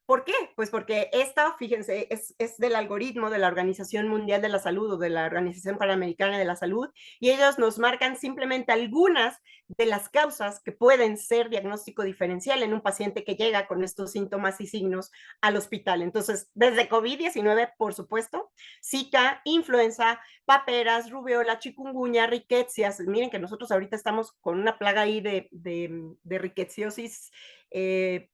¿Por qué? Pues porque esto, fíjense, es del algoritmo de la Organización Mundial de la Salud o de la Organización Panamericana de la Salud, y ellos nos marcan simplemente algunas de las causas que pueden ser diagnóstico diferencial en un paciente que llega con estos síntomas y signos al hospital. Entonces, desde COVID-19, por supuesto, Zika, influenza, paperas, rubiola, chikungunya, riquecias. Miren que nosotros ahorita estamos con una plaga ahí de riqueciosis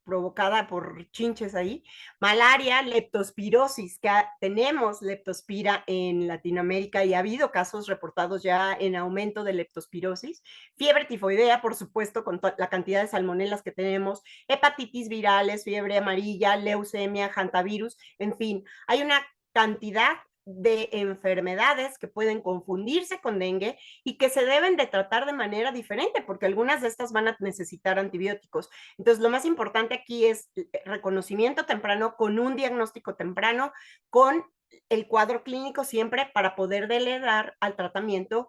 provocada por chinches ahí, malaria, leptospirosis, que tenemos leptospira en Latinoamérica y ha habido casos reportados ya en aumento de leptospirosis, fiebre tifoidea, por supuesto, con la cantidad de salmonelas que tenemos, hepatitis virales, fiebre amarilla, leucemia, hantavirus, en fin, hay una cantidad de enfermedades que pueden confundirse con dengue y que se deben de tratar de manera diferente, porque algunas de estas van a necesitar antibióticos. Entonces, lo más importante aquí es reconocimiento temprano, con un diagnóstico temprano, con el cuadro clínico siempre, para poder delegar al tratamiento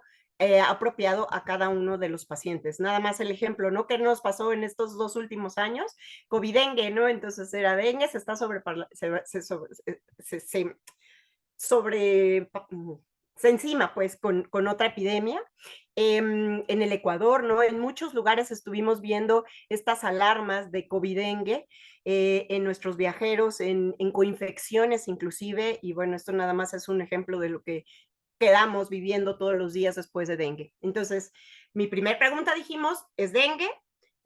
apropiado a cada uno de los pacientes. Nada más el ejemplo, ¿no? ¿Qué nos pasó en estos 2 últimos años? COVID-dengue, ¿no? Entonces era dengue, se está se encima pues con otra epidemia. En el Ecuador, ¿no? En muchos lugares estuvimos viendo estas alarmas de COVID-dengue en nuestros viajeros, en coinfecciones inclusive, y bueno, esto nada más es un ejemplo de lo que quedamos viviendo todos los días después de dengue. Entonces, mi primer pregunta, dijimos, es dengue.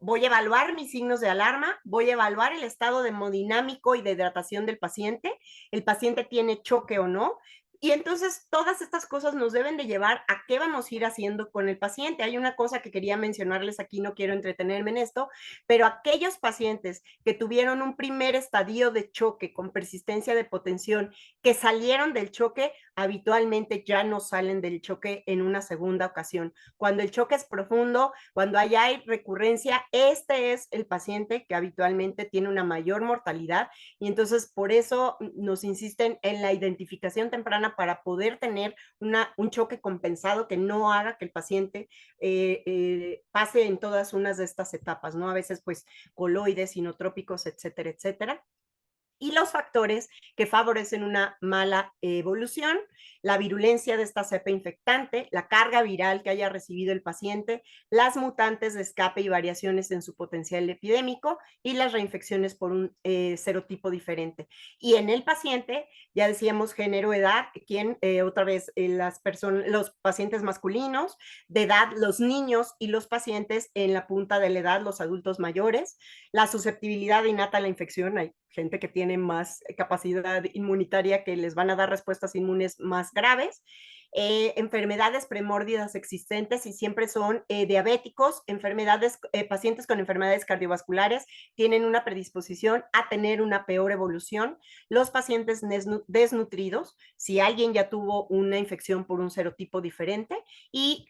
Voy a evaluar mis signos de alarma, voy a evaluar el estado de hemodinámico y de hidratación del paciente, el paciente tiene choque o no, y entonces todas estas cosas nos deben de llevar a qué vamos a ir haciendo con el paciente. Hay una cosa que quería mencionarles aquí, no quiero entretenerme en esto, pero aquellos pacientes que tuvieron un primer estadio de choque con persistencia de hipotensión, que salieron del choque, habitualmente ya no salen del choque en una segunda ocasión. Cuando el choque es profundo, cuando hay recurrencia, este es el paciente que habitualmente tiene una mayor mortalidad, y entonces por eso nos insisten en la identificación temprana para poder tener un choque compensado que no haga que el paciente pase en todas unas de estas etapas, ¿no? A veces pues coloides, sinotrópicos, etcétera, etcétera. y los factores que favorecen una mala evolución, la virulencia de esta cepa infectante, la carga viral que haya recibido el paciente, las mutantes de escape y variaciones en su potencial epidémico y las reinfecciones por un serotipo diferente. Y en el paciente, ya decíamos género, edad, quien otra vez los pacientes masculinos, de edad, los niños y los pacientes en la punta de la edad, los adultos mayores, la susceptibilidad innata a la infección, hay gente que tiene más capacidad inmunitaria que les van a dar respuestas inmunes más graves, enfermedades premórdidas existentes y siempre son diabéticos, pacientes con enfermedades cardiovasculares tienen una predisposición a tener una peor evolución, los pacientes desnutridos, si alguien ya tuvo una infección por un serotipo diferente, y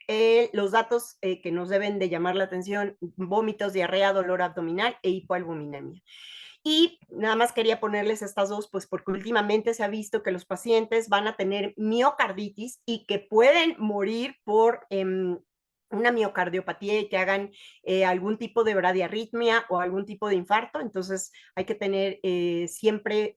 los datos que nos deben de llamar la atención, vómitos, diarrea, dolor abdominal e hipoalbuminemia. Y nada más quería ponerles estas dos, pues porque últimamente se ha visto que los pacientes van a tener miocarditis y que pueden morir por una miocardiopatía y que hagan algún tipo de bradiarritmia o algún tipo de infarto. Entonces hay que tener siempre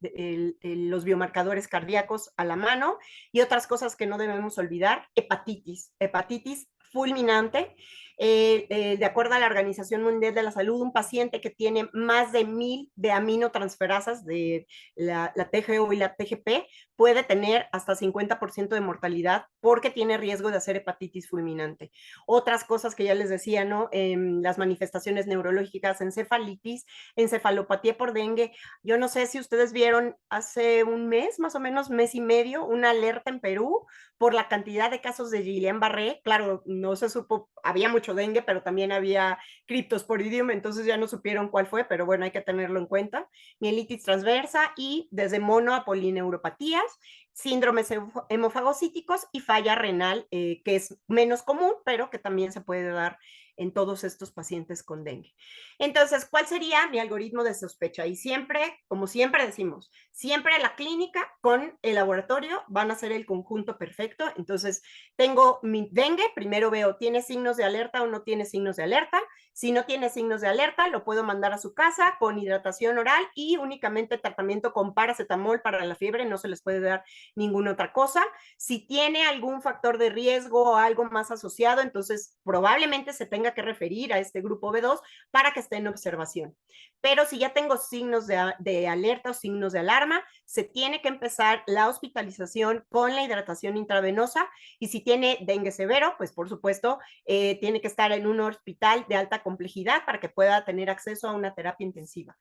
los biomarcadores cardíacos a la mano. Y otras cosas que no debemos olvidar, hepatitis fulminante. De acuerdo a la Organización Mundial de la Salud, un paciente que tiene más de 1000 de aminotransferasas de la TGO y la TGP puede tener hasta 50% de mortalidad porque tiene riesgo de hacer hepatitis fulminante. Otras cosas que ya les decía, ¿no? Las manifestaciones neurológicas, encefalitis, encefalopatía por dengue. Yo no sé si ustedes vieron hace un mes, más o menos mes y medio, una alerta en Perú por la cantidad de casos de Guillain-Barré. Claro, no se supo, había mucho dengue, pero también había Cryptosporidium, entonces ya no supieron cuál fue, pero bueno, hay que tenerlo en cuenta. Mielitis transversa y desde mono a polineuropatías, síndromes hemofagocíticos y falla renal, que es menos común, pero que también se puede dar en todos estos pacientes con dengue. Entonces, ¿cuál sería mi algoritmo de sospecha? Y siempre, como siempre decimos, siempre la clínica con el laboratorio van a ser el conjunto perfecto. Entonces, tengo mi dengue, primero veo, ¿tiene signos de alerta o no tiene signos de alerta? Si no tiene signos de alerta, lo puedo mandar a su casa con hidratación oral y únicamente tratamiento con paracetamol para la fiebre, no se les puede dar ninguna otra cosa. Si tiene algún factor de riesgo o algo más asociado, entonces probablemente se tenga que referir a este grupo B2 para que esté en observación. Pero si ya tengo signos de alerta o signos de alarma, se tiene que empezar la hospitalización con la hidratación intravenosa, y si tiene dengue severo, pues por supuesto tiene que estar en un hospital de alta complejidad para que pueda tener acceso a una terapia intensiva.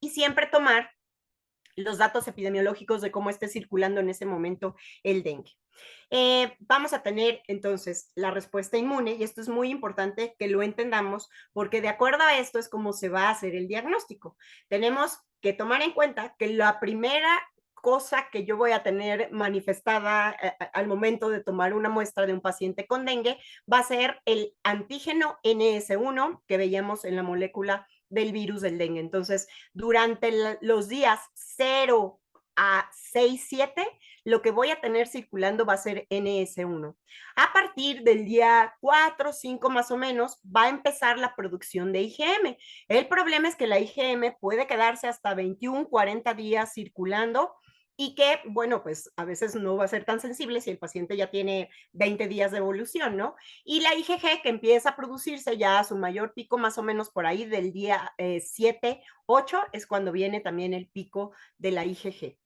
Y siempre tomar los datos epidemiológicos de cómo esté circulando en ese momento el dengue. Vamos a tener entonces la respuesta inmune, y esto es muy importante que lo entendamos, porque de acuerdo a esto es como se va a hacer el diagnóstico. Tenemos que tomar en cuenta que la primera cosa que yo voy a tener manifestada al momento de tomar una muestra de un paciente con dengue va a ser el antígeno NS1 que veíamos en la molécula del virus del dengue. Entonces, durante los días 0 a 6, 7, lo que voy a tener circulando va a ser NS1. A partir del día 4, 5 más o menos, va a empezar la producción de IgM. El problema es que la IgM puede quedarse hasta 21, 40 días circulando, y que, bueno, pues a veces no va a ser tan sensible si el paciente ya tiene 20 días de evolución, ¿no? Y la IgG que empieza a producirse ya a su mayor pico más o menos por ahí del día 7, 8, es cuando viene también el pico de la IgG.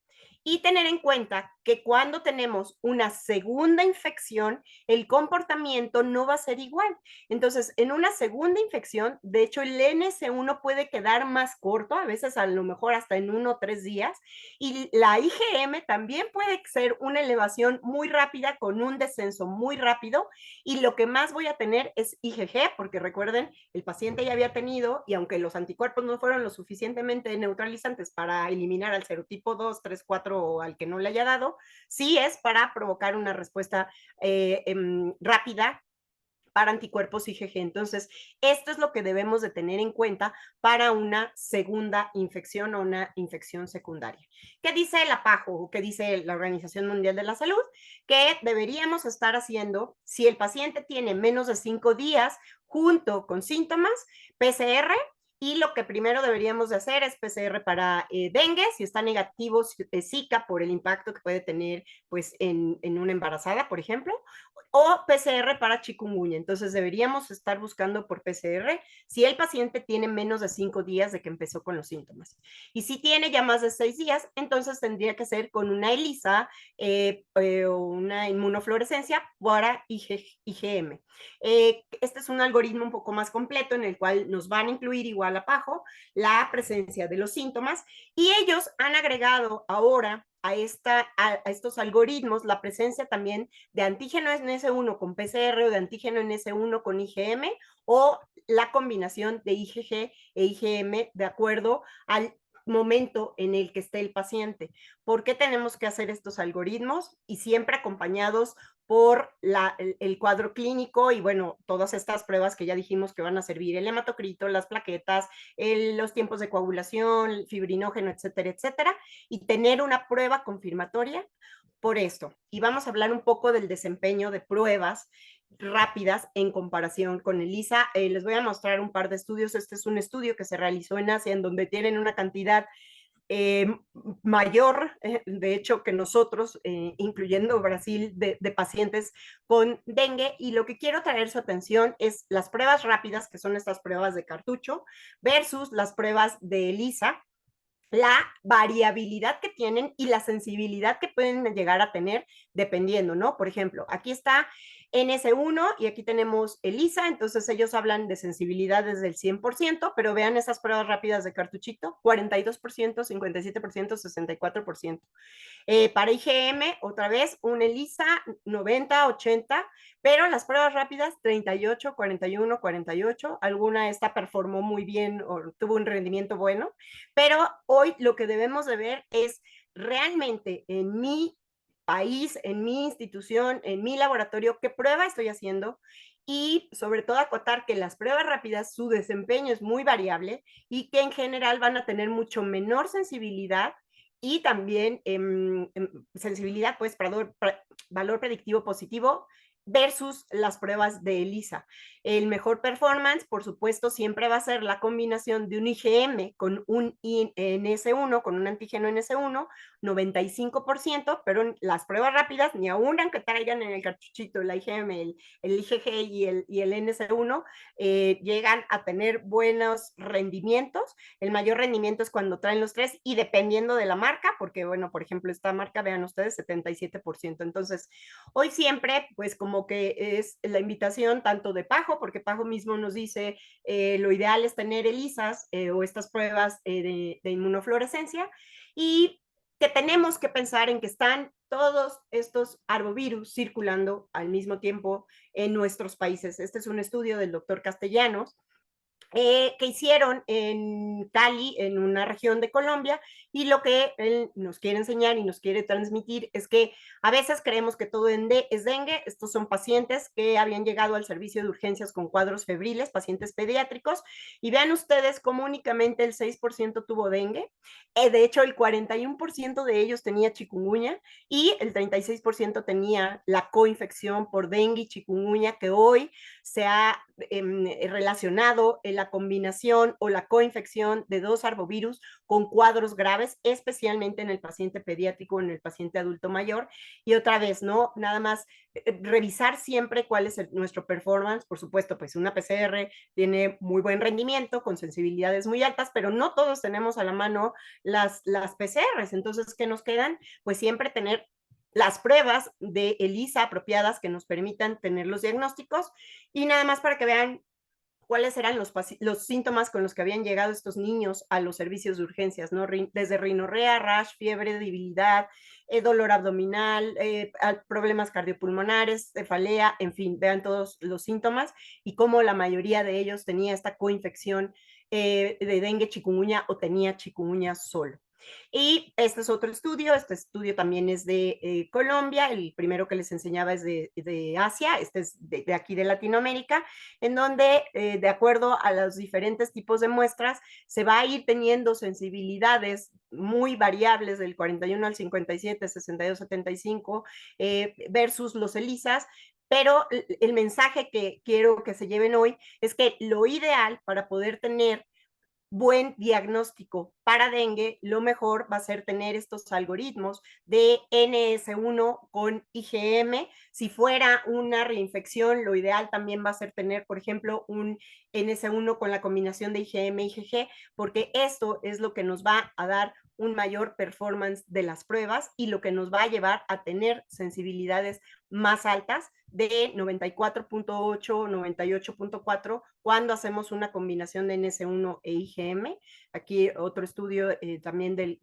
Y tener en cuenta que cuando tenemos una segunda infección, el comportamiento no va a ser igual. Entonces, en una segunda infección, de hecho, el NS1 puede quedar más corto, a veces a lo mejor hasta en 1 o 3 días, y la IgM también puede ser una elevación muy rápida con un descenso muy rápido, y lo que más voy a tener es IgG, porque recuerden, el paciente ya había tenido, y aunque los anticuerpos no fueron lo suficientemente neutralizantes para eliminar al serotipo 2, 3, 4 o al que no le haya dado, sí es para provocar una respuesta rápida para anticuerpos IgG. Entonces, esto es lo que debemos de tener en cuenta para una segunda infección o una infección secundaria. ¿Qué dice la PAHO? ¿Qué dice la Organización Mundial de la Salud? Que deberíamos estar haciendo, si el paciente tiene menos de 5 días junto con síntomas, PCR Y lo que primero deberíamos de hacer es PCR para dengue, si está negativo, Zika, por el impacto que puede tener pues, en una embarazada, por ejemplo, o PCR para chikungunya. Entonces deberíamos estar buscando por PCR si el paciente tiene menos de 5 días de que empezó con los síntomas. Y si tiene ya más de 6 días, entonces tendría que ser con una ELISA o una inmunofluorescencia para IgM. Este es un algoritmo un poco más completo en el cual nos van a incluir igual a PAHO la presencia de los síntomas y ellos han agregado ahora a estos algoritmos la presencia también de antígeno en S1 con PCR o de antígeno en S1 con IgM o la combinación de IgG e IgM de acuerdo al momento en el que esté el paciente. ¿Por qué tenemos que hacer estos algoritmos? Y siempre acompañados por el cuadro clínico y bueno, todas estas pruebas que ya dijimos que van a servir, el hematocrito, las plaquetas, los tiempos de coagulación, el fibrinógeno, etcétera, etcétera, y tener una prueba confirmatoria por esto. Y vamos a hablar un poco del desempeño de pruebas rápidas en comparación con ELISA. Les voy a mostrar un par de estudios. Este es un estudio que se realizó en Asia en donde tienen una cantidad mayor, de hecho, que nosotros, incluyendo Brasil, de pacientes con dengue. Y lo que quiero traer su atención es las pruebas rápidas, que son estas pruebas de cartucho, versus las pruebas de ELISA, la variabilidad que tienen y la sensibilidad que pueden llegar a tener dependiendo, ¿no? Por ejemplo, aquí está NS1 y aquí tenemos ELISA, entonces ellos hablan de sensibilidad desde el 100%, pero vean esas pruebas rápidas de cartuchito, 42%, 57%, 64%. Para IgM, otra vez, un ELISA 90, 80, pero las pruebas rápidas 38, 41, 48, alguna esta performó muy bien o tuvo un rendimiento bueno, pero hoy lo que debemos de ver es realmente en mi país, en mi institución, en mi laboratorio, qué prueba estoy haciendo y sobre todo acotar que las pruebas rápidas, su desempeño es muy variable y que en general van a tener mucho menor sensibilidad y también sensibilidad, pues, valor predictivo positivo versus las pruebas de ELISA. El mejor performance, por supuesto, siempre va a ser la combinación de un IgM con un NS1, con un antígeno NS1, 95%, pero en las pruebas rápidas, ni aún aunque traigan en el cartuchito la IgM, el IgG y el NS1, llegan a tener buenos rendimientos. El mayor rendimiento es cuando traen los tres y dependiendo de la marca, porque bueno, por ejemplo, esta marca, vean ustedes, 77%. Entonces, hoy siempre, pues como que es la invitación tanto de PAHO, porque PAHO mismo nos dice lo ideal es tener ELISAs o estas pruebas de inmunofluorescencia y que tenemos que pensar en que están todos estos arbovirus circulando al mismo tiempo en nuestros países. Este es un estudio del doctor Castellanos, que hicieron en Cali, en una región de Colombia, y lo que él nos quiere enseñar y nos quiere transmitir es que a veces creemos que todo es dengue. Estos son pacientes que habían llegado al servicio de urgencias con cuadros febriles, pacientes pediátricos, y vean ustedes cómo únicamente el 6% tuvo dengue. De hecho, el 41% de ellos tenía chikungunya y el 36% tenía la coinfección por dengue y chikungunya, que hoy se ha relacionado la combinación o la coinfección de dos arbovirus con cuadros graves, especialmente en el paciente pediátrico, en el paciente adulto mayor. Y otra vez, ¿no? Nada más revisar siempre cuál es nuestro performance. Por supuesto, pues una PCR tiene muy buen rendimiento, con sensibilidades muy altas, pero no todos tenemos a la mano las PCRs. Entonces, ¿qué nos quedan? Pues siempre tener las pruebas de ELISA apropiadas que nos permitan tener los diagnósticos y nada más para que vean cuáles eran los síntomas con los que habían llegado estos niños a los servicios de urgencias, ¿no? Desde rinorrea, rash, fiebre, debilidad, dolor abdominal, problemas cardiopulmonares, cefalea, en fin, vean todos los síntomas y cómo la mayoría de ellos tenía esta coinfección de dengue, chikungunya o tenía chikungunya solo. Y este es otro estudio, este estudio también es de Colombia, el primero que les enseñaba es de Asia, este es de aquí de Latinoamérica, en donde de acuerdo a los diferentes tipos de muestras se va a ir teniendo sensibilidades muy variables del 41 al 57, 62, 75 versus los ELISAs, pero el mensaje que quiero que se lleven hoy es que lo ideal para poder tener buen diagnóstico para dengue, lo mejor va a ser tener estos algoritmos de NS1 con IgM. Si fuera una reinfección, lo ideal también va a ser tener, por ejemplo, un NS1 con la combinación de IgM e IgG, porque esto es lo que nos va a dar un mayor performance de las pruebas y lo que nos va a llevar a tener sensibilidades más altas de 94.8, 98.4 cuando hacemos una combinación de NS1 e IgM. Aquí otro estudio también de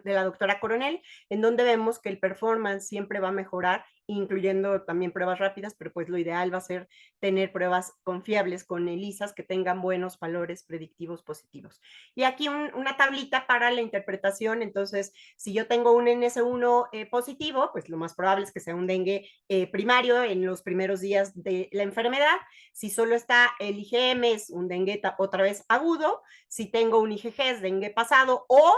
la doctora Coronel, en donde vemos que el performance siempre va a mejorar, incluyendo también pruebas rápidas, pero pues lo ideal va a ser tener pruebas confiables con ELISAs que tengan buenos valores predictivos positivos. Y aquí una tablita para la interpretación. Entonces, si yo tengo un NS1 positivo, pues lo más probable es que sea un dengue primario en los primeros días de la enfermedad. Si solo está el IgM, es un dengue otra vez agudo. Si tengo un IgG, es dengue pasado, o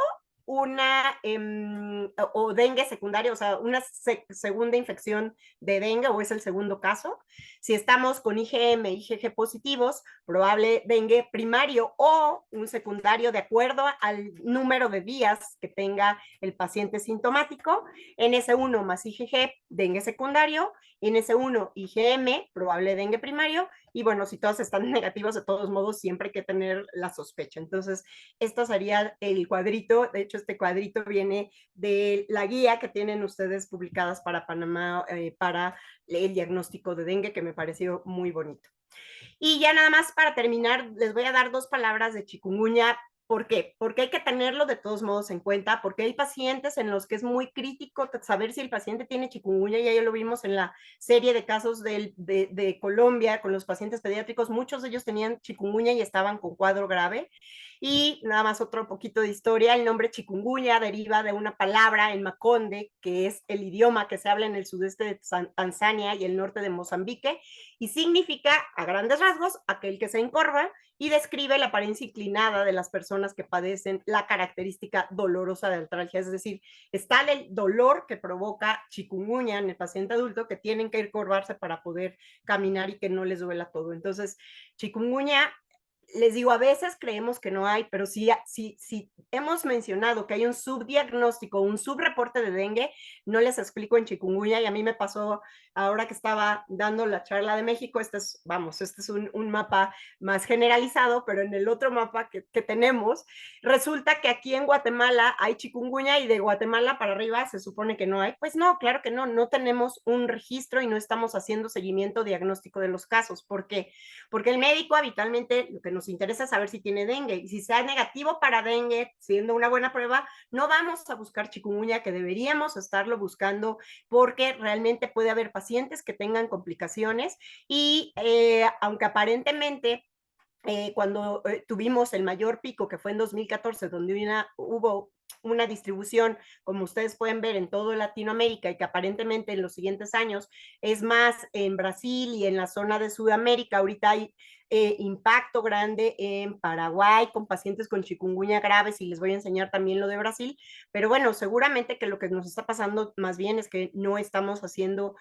dengue secundario, o sea, una segunda infección de dengue, o es el segundo caso. Si estamos con IgM, IgG positivos, probable dengue primario o un secundario de acuerdo al número de días que tenga el paciente sintomático. NS1 más IgG, dengue secundario. NS1, IgM, probable dengue primario. Y bueno, si todos están negativos, de todos modos, siempre hay que tener la sospecha. Entonces, esto sería el cuadrito. De hecho, este cuadrito viene de la guía que tienen ustedes publicadas para Panamá, para el diagnóstico de dengue, que me pareció muy bonito. Y ya nada más para terminar, les voy a dar 2 palabras de chikungunya. ¿Por qué? Porque hay que tenerlo de todos modos en cuenta, porque hay pacientes en los que es muy crítico saber si el paciente tiene chikungunya. Ya lo vimos en la serie de casos de Colombia con los pacientes pediátricos. Muchos de ellos tenían chikungunya y estaban con cuadro grave. Y nada más otro poquito de historia. El nombre chikungunya deriva de una palabra en Makonde, que es el idioma que se habla en el sudeste de Tanzania y el norte de Mozambique, y significa, a grandes rasgos, aquel que se encorva, y describe la apariencia inclinada de las personas que padecen la característica dolorosa de artralgia. Es decir, está el dolor que provoca chikungunya en el paciente adulto, que tienen que encorvarse para poder caminar y que no les duela todo. Entonces, chikungunya, les digo, a veces creemos que no hay, pero sí hemos mencionado que hay un subdiagnóstico, un subreporte de dengue. No les explico en chikungunya, y a mí me pasó ahora que estaba dando la charla de México. Este es un mapa más generalizado, pero en el otro mapa que tenemos, resulta que aquí en Guatemala hay chikungunya y de Guatemala para arriba se supone que no hay. Pues no, claro que no, no tenemos un registro y no estamos haciendo seguimiento diagnóstico de los casos. ¿Por qué? Porque el médico habitualmente lo que nos interesa es saber si tiene dengue, y si sea negativo para dengue, siendo una buena prueba, no vamos a buscar chikungunya, que deberíamos estarlo buscando, porque realmente puede haber pacientes que tengan complicaciones. Y aunque aparentemente cuando tuvimos el mayor pico, que fue en 2014, donde hubo una distribución, como ustedes pueden ver, en todo Latinoamérica, y que aparentemente en los siguientes años es más en Brasil y en la zona de Sudamérica. Ahorita hay impacto grande en Paraguay con pacientes con chikungunya graves, y les voy a enseñar también lo de Brasil. Pero bueno, seguramente que lo que nos está pasando más bien es que no estamos haciendo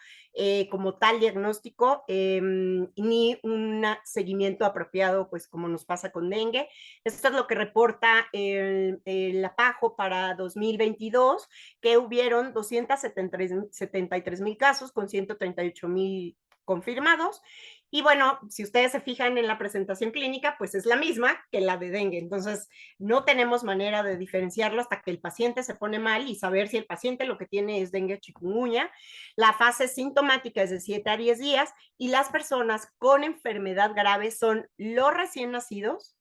como tal diagnóstico ni un seguimiento apropiado, pues como nos pasa con dengue. Esto es lo que reporta el APAJO para 2022, que hubieron 273,000 casos con 138,000 confirmados. Y bueno, si ustedes se fijan en la presentación clínica, pues es la misma que la de dengue. Entonces, no tenemos manera de diferenciarlo hasta que el paciente se pone mal y saber si el paciente lo que tiene es dengue o chikungunya. La fase sintomática es de 7 a 10 días, y las personas con enfermedad grave son los recién nacidos,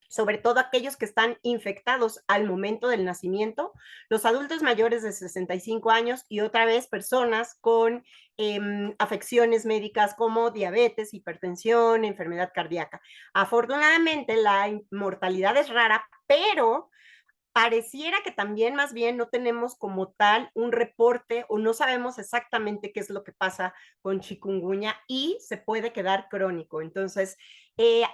sobre todo aquellos que están infectados al momento del nacimiento, los adultos mayores de 65 años, y otra vez personas con afecciones médicas como diabetes, hipertensión, enfermedad cardíaca. Afortunadamente, la mortalidad es rara, pero pareciera que también más bien no tenemos como tal un reporte, o no sabemos exactamente qué es lo que pasa con chikungunya, y se puede quedar crónico. Entonces,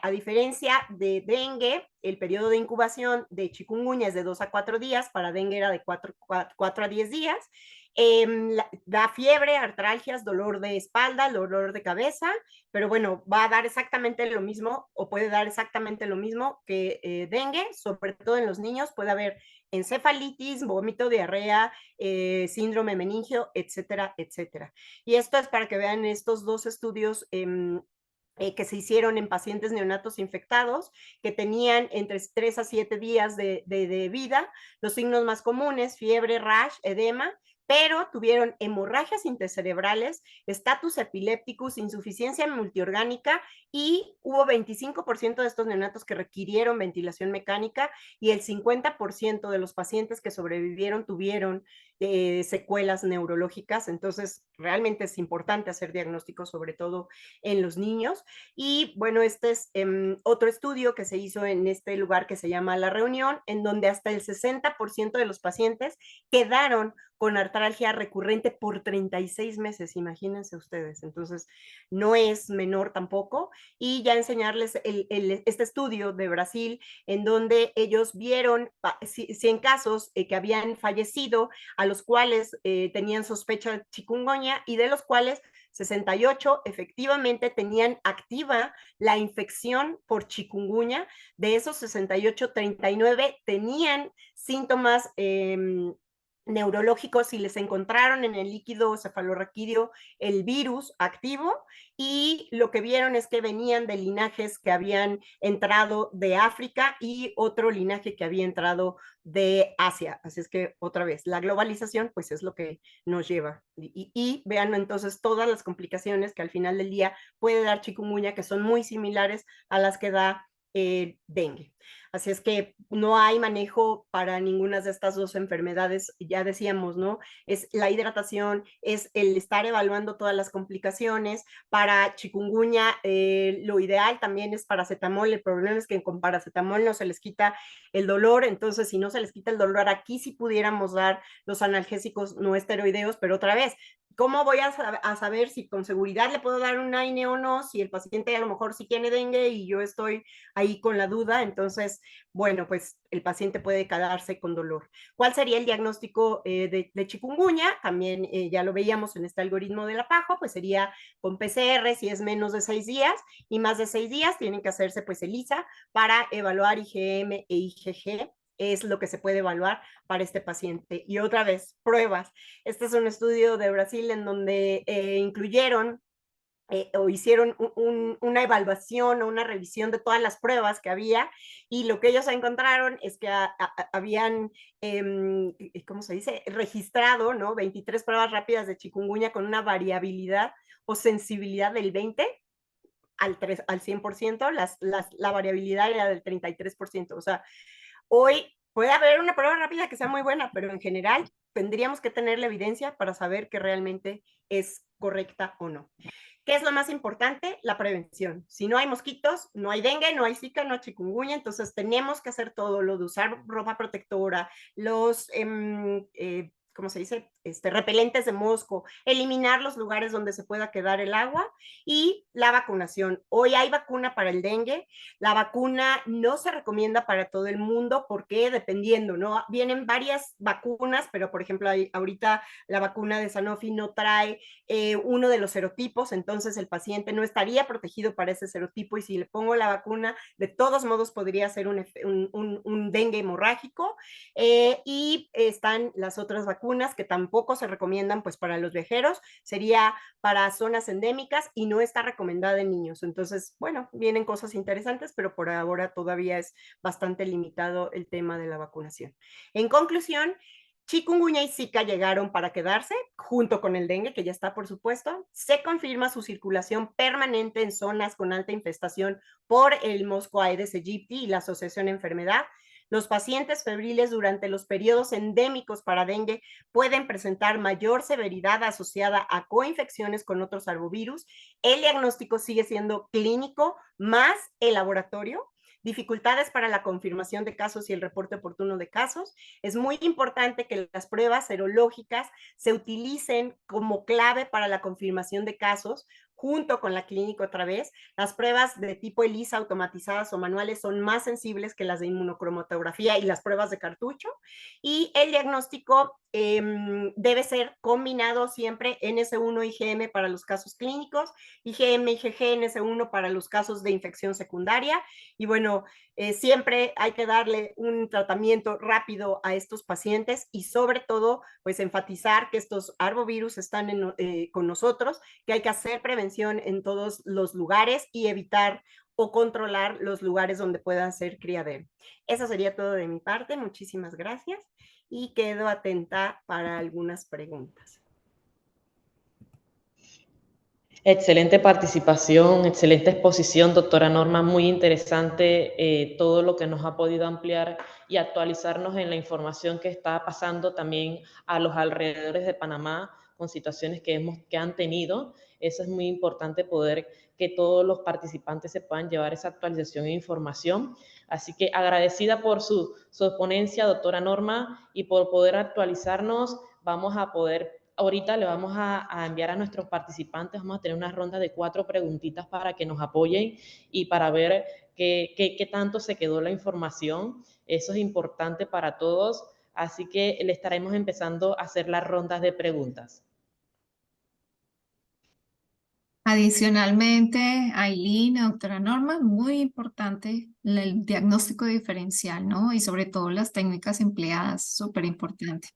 a diferencia de dengue, el periodo de incubación de chikungunya es de 2 a 4 días, para dengue era de 4 a 10 días, Da fiebre, artralgias, dolor de espalda, dolor de cabeza, pero bueno, va a dar exactamente lo mismo o puede dar exactamente lo mismo que dengue, sobre todo en los niños. Puede haber encefalitis, vómito, diarrea, síndrome meningio, etcétera, etcétera. Y esto es para que vean estos dos estudios que se hicieron en pacientes neonatos infectados que tenían entre 3 a 7 días de vida. Los signos más comunes: fiebre, rash, edema, pero tuvieron hemorragias intercerebrales, estatus epilépticus, insuficiencia multiorgánica, y hubo 25% de estos neonatos que requirieron ventilación mecánica, y el 50% de los pacientes que sobrevivieron tuvieron secuelas neurológicas. Entonces, realmente es importante hacer diagnósticos, sobre todo en los niños. Y bueno, este es otro estudio que se hizo en este lugar que se llama La Reunión, en donde hasta el 60% de los pacientes quedaron con artralgia recurrente por 36 meses, imagínense ustedes. Entonces, no es menor tampoco. Y ya enseñarles este estudio de Brasil, en donde ellos vieron 100 casos que habían fallecido, a los cuales tenían sospecha de chikungunya, y de los cuales 68 efectivamente tenían activa la infección por chikungunya. De esos 68, 39 tenían síntomas neurológicos y les encontraron en el líquido cefalorraquídeo el virus activo, y lo que vieron es que venían de linajes que habían entrado de África y otro linaje que había entrado de Asia. Así es que, otra vez, la globalización pues es lo que nos lleva. Y vean entonces todas las complicaciones que al final del día puede dar chikungunya, que son muy similares a las que da dengue. Así es que no hay manejo para ninguna de estas dos enfermedades. Ya decíamos, ¿no? Es la hidratación, es el estar evaluando todas las complicaciones. Para chikungunya, lo ideal también es paracetamol. El problema es que con paracetamol no se les quita el dolor. Entonces, si no se les quita el dolor, aquí sí pudiéramos dar los analgésicos no esteroideos, pero otra vez, ¿cómo voy a saber si con seguridad le puedo dar un AINE o no? Si el paciente a lo mejor sí tiene dengue y yo estoy ahí con la duda. Entonces, bueno, pues el paciente puede quedarse con dolor. ¿Cuál sería el diagnóstico de chikungunya? También ya lo veíamos en este algoritmo de la PAHO, pues sería con PCR si es menos de 6 días, y más de 6 días tienen que hacerse pues ELISA para evaluar IgM e IgG. Es lo que se puede evaluar para este paciente. Y otra vez, pruebas. Este es un estudio de Brasil en donde incluyeron o hicieron una evaluación o una revisión de todas las pruebas que había, y lo que ellos encontraron es que habían, ¿cómo se dice?, registrado, ¿no?, 23 pruebas rápidas de chikungunya con una variabilidad o sensibilidad del 20 al 100%, la variabilidad era del 33%. O sea, hoy puede haber una prueba rápida que sea muy buena, pero en general tendríamos que tener la evidencia para saber que realmente es correcta o no. ¿Qué es lo más importante? La prevención. Si no hay mosquitos, no hay dengue, no hay zika, no hay chikungunya. Entonces tenemos que hacer todo lo de usar ropa protectora, los ¿cómo se dice? Repelentes de mosco, eliminar los lugares donde se pueda quedar el agua, y la vacunación. Hoy hay vacuna para el dengue. La vacuna no se recomienda para todo el mundo porque dependiendo, ¿no? Vienen varias vacunas, pero por ejemplo, ahorita la vacuna de Sanofi no trae uno de los serotipos, entonces el paciente no estaría protegido para ese serotipo, y si le pongo la vacuna, de todos modos podría ser un dengue hemorrágico. Y están las otras vacunas que tampoco se recomiendan pues para los viajeros, sería para zonas endémicas y no está recomendada en niños. Entonces, bueno, vienen cosas interesantes, pero por ahora todavía es bastante limitado el tema de la vacunación. En conclusión, chikungunya y zika llegaron para quedarse, junto con el dengue, que ya está por supuesto. Se confirma su circulación permanente en zonas con alta infestación por el mosco Aedes aegypti y la asociación enfermedad. Los pacientes febriles durante los periodos endémicos para dengue pueden presentar mayor severidad asociada a coinfecciones con otros arbovirus. El diagnóstico sigue siendo clínico más el laboratorio. Dificultades para la confirmación de casos y el reporte oportuno de casos. Es muy importante que las pruebas serológicas se utilicen como clave para la confirmación de casos, junto con la clínica otra vez. Las pruebas de tipo ELISA automatizadas o manuales son más sensibles que las de inmunocromatografía y las pruebas de cartucho. Y el diagnóstico debe ser combinado siempre NS1 IgM para los casos clínicos, IgM, IgG, NS1 para los casos de infección secundaria. Y bueno, siempre hay que darle un tratamiento rápido a estos pacientes y sobre todo, pues enfatizar que estos arbovirus están con nosotros, que hay que hacer prevención en todos los lugares y evitar o controlar los lugares donde pueda ser criadero. Eso sería todo de mi parte. Muchísimas gracias y quedo atenta para algunas preguntas. Excelente participación, excelente exposición, doctora Norma, muy interesante todo lo que nos ha podido ampliar y actualizarnos en la información que está pasando también a los alrededores de Panamá con situaciones que han tenido. Eso es muy importante, poder que todos los participantes se puedan llevar esa actualización e información. Así que agradecida por su ponencia, doctora Norma, y por poder actualizarnos. Vamos a poder ahorita le vamos a enviar a nuestros participantes, vamos a tener una ronda de 4 preguntitas para que nos apoyen y para ver qué tanto se quedó la información. Eso es importante para todos, así que le estaremos empezando a hacer las rondas de preguntas. Adicionalmente, Aileen, doctora Norma, muy importante el diagnóstico diferencial, ¿no? Y sobre todo las técnicas empleadas, súper importante.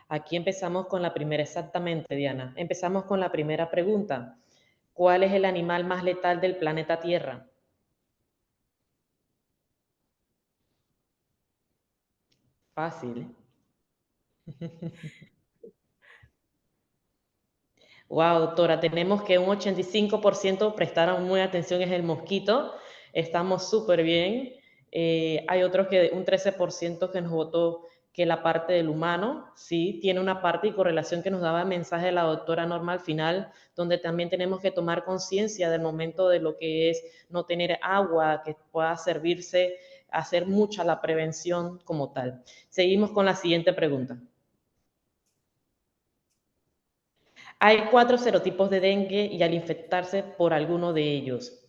Aquí empezamos con la primera, exactamente, Diana. Empezamos con la primera pregunta. ¿Cuál es el animal más letal del planeta Tierra? Fácil. Wow, doctora, tenemos que un 85% prestaron muy atención, es el mosquito. Estamos súper bien. Hay otros que un 13% que nos votó que la parte del humano, sí, tiene una parte y correlación que nos daba el mensaje de la doctora Norma al final, donde también tenemos que tomar conciencia del momento de lo que es no tener agua, que pueda servirse, hacer mucha la prevención como tal. Seguimos con la siguiente pregunta. Hay 4 serotipos de dengue y al infectarse por alguno de ellos,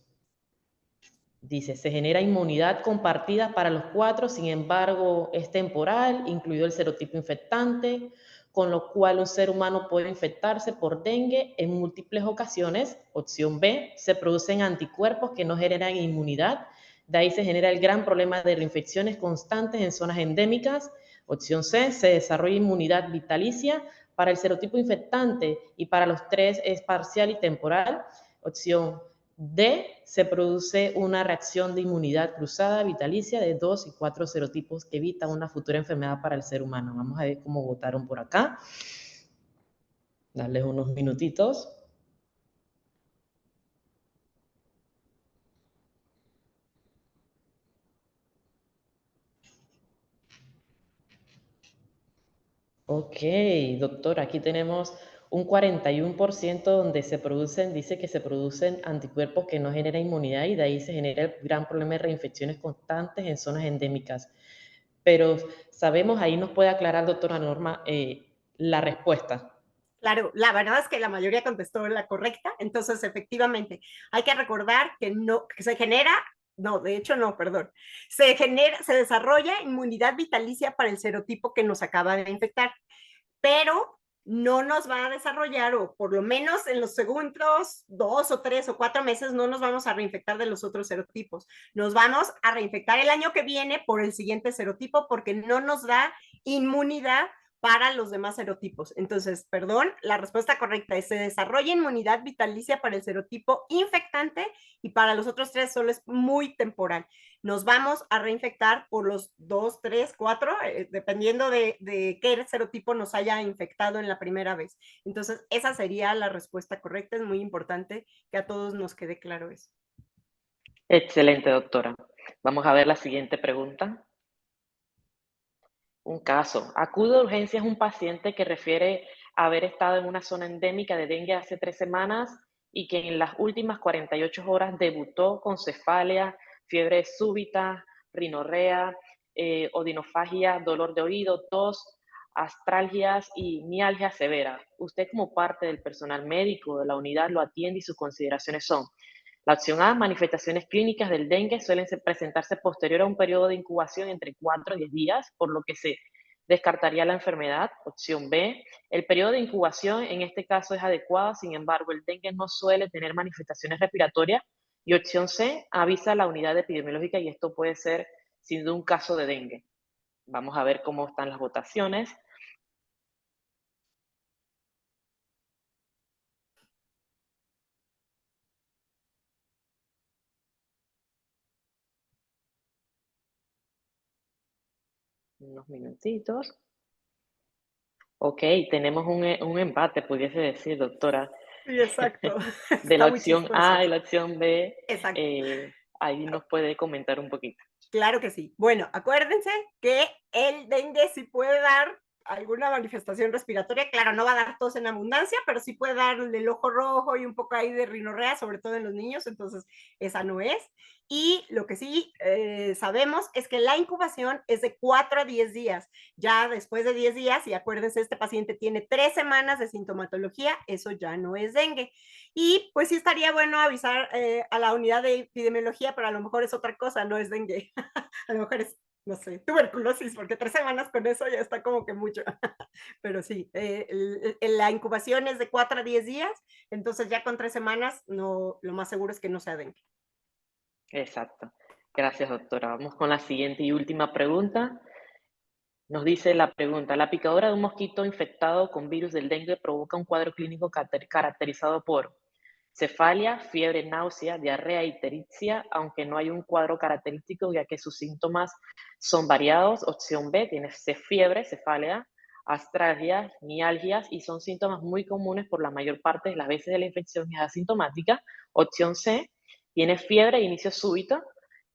dice, se genera inmunidad compartida para los 4, sin embargo, es temporal, incluido el serotipo infectante, con lo cual un ser humano puede infectarse por dengue en múltiples ocasiones. Opción B, se producen anticuerpos que no generan inmunidad, de ahí se genera el gran problema de reinfecciones constantes en zonas endémicas. Opción C, se desarrolla inmunidad vitalicia para el serotipo infectante y para los 3 es parcial y temporal. Opción D, se produce una reacción de inmunidad cruzada vitalicia de 2 y 4 serotipos que evita una futura enfermedad para el ser humano. Vamos a ver cómo votaron por acá. Darles unos minutitos. Ok, doctor, aquí tenemos un 41% donde se producen, dice que se producen anticuerpos que no generan inmunidad y de ahí se genera el gran problema de reinfecciones constantes en zonas endémicas. Pero sabemos, ahí nos puede aclarar, doctora Norma, la respuesta. Claro, la verdad es que la mayoría contestó la correcta, entonces efectivamente hay que recordar que no, que se genera, no, de hecho no, perdón, se desarrolla inmunidad vitalicia para el serotipo que nos acaba de infectar, pero no nos va a desarrollar, o por lo menos en los segundos 2 o 3 o 4 meses no nos vamos a reinfectar de los otros serotipos. Nos vamos a reinfectar el año que viene por el siguiente serotipo porque no nos da inmunidad para los demás serotipos. Entonces, perdón, la respuesta correcta es: se desarrolla inmunidad vitalicia para el serotipo infectante y para los otros 3 solo es muy temporal. Nos vamos a reinfectar por los 2, 3, 4, dependiendo de qué serotipo nos haya infectado en la primera vez. Entonces, esa sería la respuesta correcta. Es muy importante que a todos nos quede claro eso. Excelente, doctora. Vamos a ver la siguiente pregunta. Un caso. Acude a urgencias un paciente que refiere haber estado en una zona endémica de dengue hace 3 semanas y que en las últimas 48 horas debutó con cefalia, fiebre súbita, rinorrea, odinofagia, dolor de oído, tos, astralgias y mialgia severa. Usted como parte del personal médico de la unidad lo atiende y sus consideraciones son: la opción A, manifestaciones clínicas del dengue presentarse posterior a un periodo de incubación entre 4 y 10 días, por lo que se descartaría la enfermedad. Opción B, el periodo de incubación en este caso es adecuado, sin embargo, el dengue no suele tener manifestaciones respiratorias. Y opción C, avisa a la unidad epidemiológica y esto puede ser siendo un caso de dengue. Vamos a ver cómo están las votaciones. Unos minutitos. Ok, tenemos un empate, pudiese decir, doctora, Sí, exacto. de la Está muy opción chistoso. A y la opción B. Exacto. Ahí nos puede comentar un poquito. Claro que sí. Bueno, acuérdense que el dengue sí puede dar alguna manifestación respiratoria. Claro, no va a dar tos en abundancia, pero sí puede dar el ojo rojo y un poco ahí de rinorrea, sobre todo en los niños, entonces esa no es. Y lo que sí sabemos es que la incubación es de 4 a 10 días. Ya después de 10 días, y acuérdense, este paciente tiene 3 semanas de sintomatología, eso ya no es dengue. Y pues sí estaría bueno avisar a la unidad de epidemiología, pero a lo mejor es otra cosa, no es dengue. A lo mejor es, no sé, tuberculosis, porque 3 semanas con eso ya está como que mucho. Pero sí, la incubación es de 4 a 10 días, entonces ya con 3 semanas no, lo más seguro es que no sea dengue. Exacto. Gracias, doctora. Vamos con la siguiente y última pregunta. Nos dice la pregunta: la picadura de un mosquito infectado con virus del dengue provoca un cuadro clínico caracterizado por cefalia, fiebre, náusea, diarrea y ictericia, aunque no hay un cuadro característico ya que sus síntomas son variados. Opción B, tiene fiebre, cefalia, astralgias, mialgias y son síntomas muy comunes por la mayor parte de las veces de la infección y es asintomática. Opción C, tiene fiebre, inicio súbito,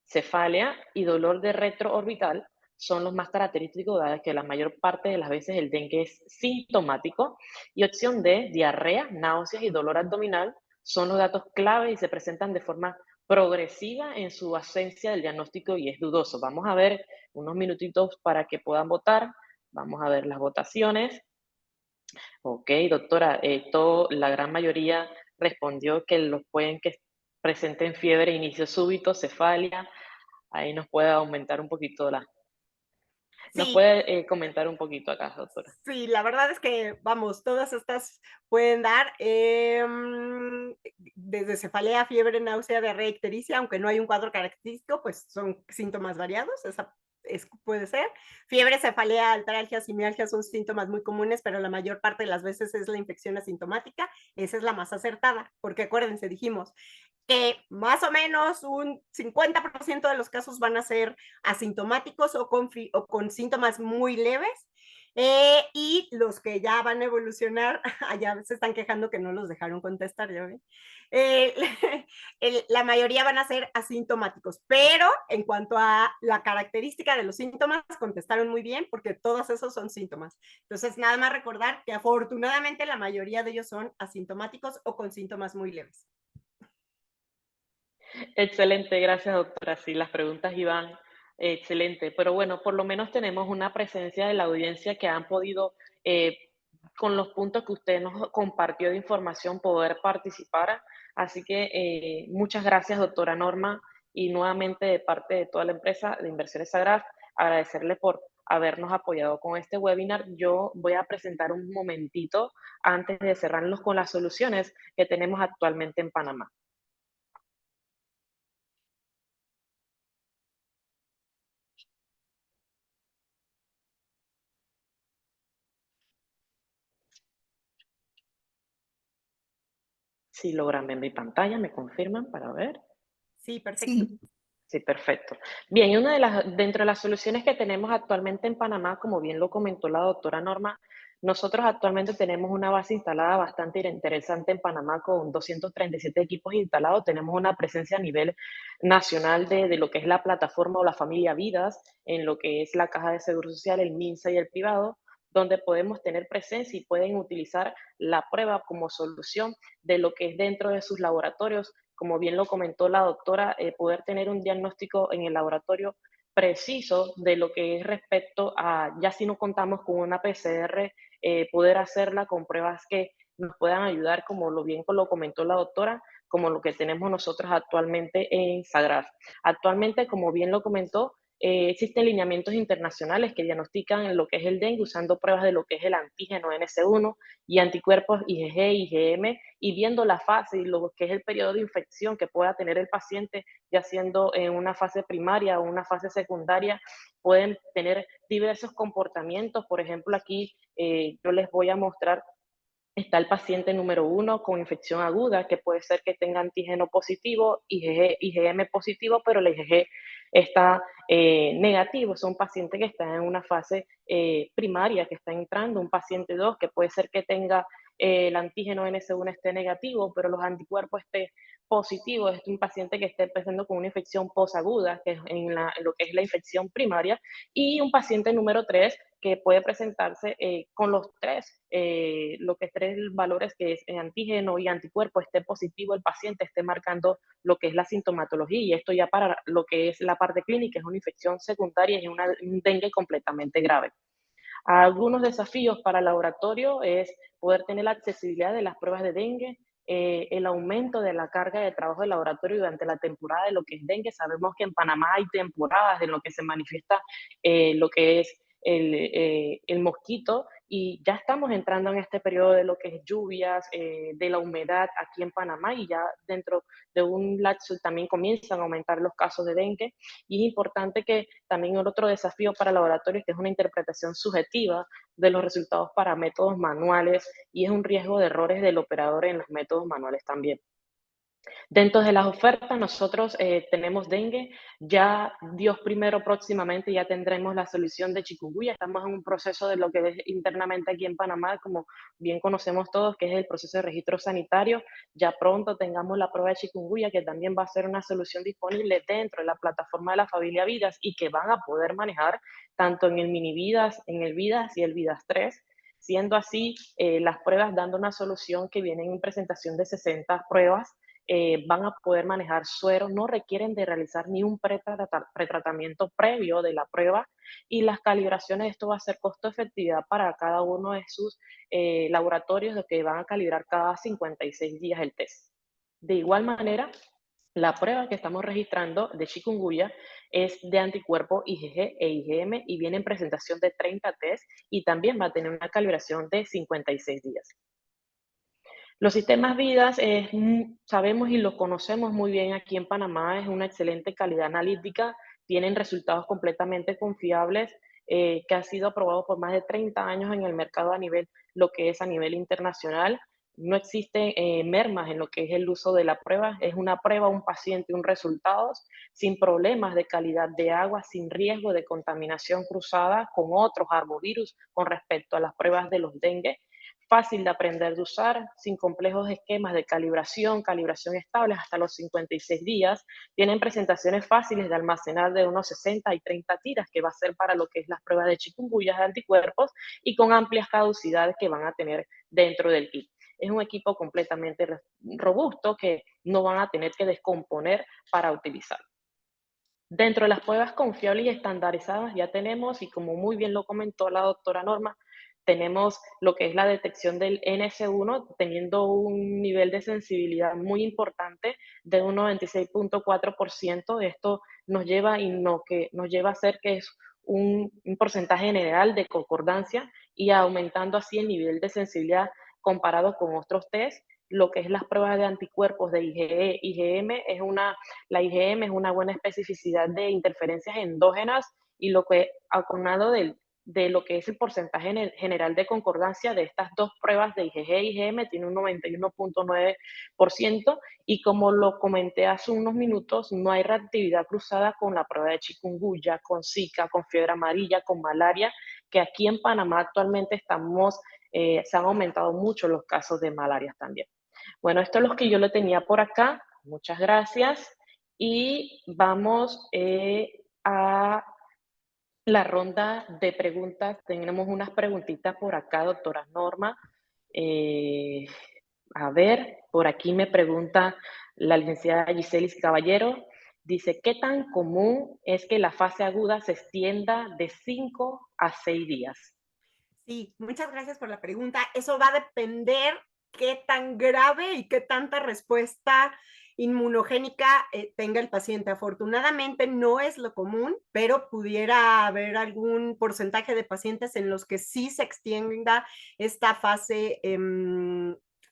cefalia y dolor de retroorbital son los más característicos, dado que la mayor parte de las veces el dengue es sintomático. Y opción D, diarrea, náuseas y dolor abdominal son los datos clave y se presentan de forma progresiva en su ausencia del diagnóstico y es dudoso. Vamos a ver unos minutitos para que puedan votar. Vamos a ver las votaciones. Ok, doctora, la gran mayoría respondió que los pueden que presenten fiebre, inicio súbito, cefalia. Ahí nos puede aumentar un poquito nos Sí, puede comentar un poquito acá, doctora. sí, la verdad es que, vamos, todas estas pueden dar desde cefalea, fiebre, náusea, diarrea, ictericia, aunque no hay un cuadro característico, pues son síntomas variados, esa puede ser. Fiebre, cefalea, artralgias y mialgias son síntomas muy comunes, pero la mayor parte de las veces es la infección asintomática. Esa es la más acertada, porque acuérdense, dijimos que más o menos un 50% de los casos van a ser asintomáticos o con síntomas muy leves. Y los que ya van a evolucionar, allá se están quejando que no los dejaron contestar, ya ven. Eh, la mayoría van a ser asintomáticos, pero en cuanto a la característica de los síntomas, contestaron muy bien porque todos esos son síntomas. Entonces, nada más recordar que afortunadamente la mayoría de ellos son asintomáticos o con síntomas muy leves. Excelente, gracias, doctora. Sí, las preguntas iban excelente, pero bueno, por lo menos tenemos una presencia de la audiencia que han podido, con los puntos que usted nos compartió de información, poder participar. Así que muchas gracias, doctora Norma, y nuevamente de parte de toda la empresa de Inversiones Sagradas, agradecerle por habernos apoyado con este webinar. Yo voy a presentar un momentito antes de cerrarnos con las soluciones que tenemos actualmente en Panamá. Si logran ver mi pantalla, me confirman para ver. Sí, perfecto. Sí, Sí, perfecto. Bien, y dentro de las soluciones que tenemos actualmente en Panamá, como bien lo comentó la doctora Norma, nosotros actualmente tenemos una base instalada bastante interesante en Panamá con 237 equipos instalados. Tenemos una presencia a nivel nacional de lo que es la plataforma o la familia Vidas, en lo que es la Caja de Seguro Social, el MINSA y el privado, donde podemos tener presencia y pueden utilizar la prueba como solución de lo que es dentro de sus laboratorios como bien lo comentó la doctora, poder tener un diagnóstico en el laboratorio preciso de lo que es respecto a, ya si no contamos con una PCR, poder hacerla con pruebas que nos puedan ayudar, como lo bien lo comentó la doctora, como lo que tenemos nosotros actualmente en Sagraz. Actualmente, como bien lo comentó, existen lineamientos internacionales que diagnostican lo que es el dengue usando pruebas de lo que es el antígeno NS1 y anticuerpos IgG, IgM, y viendo la fase y lo que es el periodo de infección que pueda tener el paciente, ya siendo en una fase primaria o una fase secundaria, pueden tener diversos comportamientos. Por ejemplo, aquí yo les voy a mostrar. Está el paciente número 1 con infección aguda, que puede ser que tenga antígeno positivo, IgG, IgM positivo, pero el IgG está negativo. Es un paciente que está en una fase primaria, que está entrando. Un paciente 2, que puede ser que tenga el antígeno NS1 esté negativo, pero los anticuerpos esté positivo. Es un paciente que esté empezando con una infección posaguda, que es en lo que es la infección primaria. Y un paciente número 3, que puede presentarse con los tres, lo que es tres valores, que es antígeno y anticuerpo, esté positivo el paciente, esté marcando lo que es la sintomatología, y esto ya para lo que es la parte clínica es una infección secundaria y un dengue completamente grave. Algunos desafíos para el laboratorio es poder tener la accesibilidad de las pruebas de dengue, el aumento de la carga de trabajo del laboratorio durante la temporada de lo que es dengue. Sabemos que en Panamá hay temporadas en lo que se manifiesta lo que es el mosquito, y ya estamos entrando en este periodo de lo que es lluvias, de la humedad aquí en Panamá, y ya dentro de un lapso también comienzan a aumentar los casos de dengue. Y es importante que también el otro desafío para laboratorios, que es una interpretación subjetiva de los resultados para métodos manuales, y es un riesgo de errores del operador en los métodos manuales también. Dentro de las ofertas, nosotros tenemos dengue. Ya Dios primero, próximamente ya tendremos la solución de chikungunya. Estamos en un proceso de lo que es internamente aquí en Panamá, como bien conocemos todos, que es el proceso de registro sanitario. Ya pronto tengamos la prueba de chikungunya, que también va a ser una solución disponible dentro de la plataforma de la familia Vidas, y que van a poder manejar tanto en el mini Vidas, en el Vidas y el Vidas 3. Siendo así, las pruebas dando una solución que viene en presentación de 60 pruebas, van a poder manejar sueros, no requieren de realizar ni un pretratamiento previo de la prueba, y las calibraciones, esto va a ser costo efectividad para cada uno de sus laboratorios, de que van a calibrar cada 56 días el test. De igual manera, la prueba que estamos registrando de chikungunya es de anticuerpo IgG e IgM, y viene en presentación de 30 test, y también va a tener una calibración de 56 días. Los sistemas Vidas, sabemos y los conocemos muy bien aquí en Panamá, es una excelente calidad analítica, tienen resultados completamente confiables, que ha sido aprobado por más de 30 años en el mercado a nivel, lo que es a nivel internacional. No existen mermas en lo que es el uso de la prueba. Es una prueba, un paciente, un resultado, sin problemas de calidad de agua, sin riesgo de contaminación cruzada con otros arbovirus con respecto a las pruebas de los dengue. Fácil de aprender de usar, sin complejos esquemas de calibración estable hasta los 56 días. Tienen presentaciones fáciles de almacenar, de unos 60 y 30 tiras, que va a ser para lo que es las pruebas de chikungunya de anticuerpos, y con amplias caducidades que van a tener dentro del kit. Es un equipo completamente robusto, que no van a tener que descomponer para utilizar. Dentro de las pruebas confiables y estandarizadas ya tenemos, y como muy bien lo comentó la doctora Norma, tenemos lo que es la detección del NS1, teniendo un nivel de sensibilidad muy importante de un 96.4%. Esto nos lleva, que nos lleva a ser que es un porcentaje general de concordancia, y aumentando así el nivel de sensibilidad comparado con otros test. Lo que es las pruebas de anticuerpos de IgE, IgM, la IgM es una buena especificidad de interferencias endógenas, y lo que aunado de lo que es el porcentaje general de concordancia de estas dos pruebas de IgG e IgM tiene un 91.9%, y como lo comenté hace unos minutos, no hay reactividad cruzada con la prueba de chikungunya, con Zika, con fiebre amarilla, con malaria, que aquí en Panamá actualmente se han aumentado mucho los casos de malaria también. Bueno, esto es lo que yo le tenía por acá. Muchas gracias. Y vamos a la ronda de preguntas. Tenemos unas preguntitas por acá, doctora Norma. A ver, por aquí me pregunta la licenciada Giselis Caballero. Dice, ¿qué tan común es que la fase aguda se extienda de 5 a 6 días? Sí, muchas gracias por la pregunta. Eso va a depender qué tan grave y qué tanta respuesta inmunogénica tenga el paciente. Afortunadamente no es lo común, pero pudiera haber algún porcentaje de pacientes en los que sí se extienda esta fase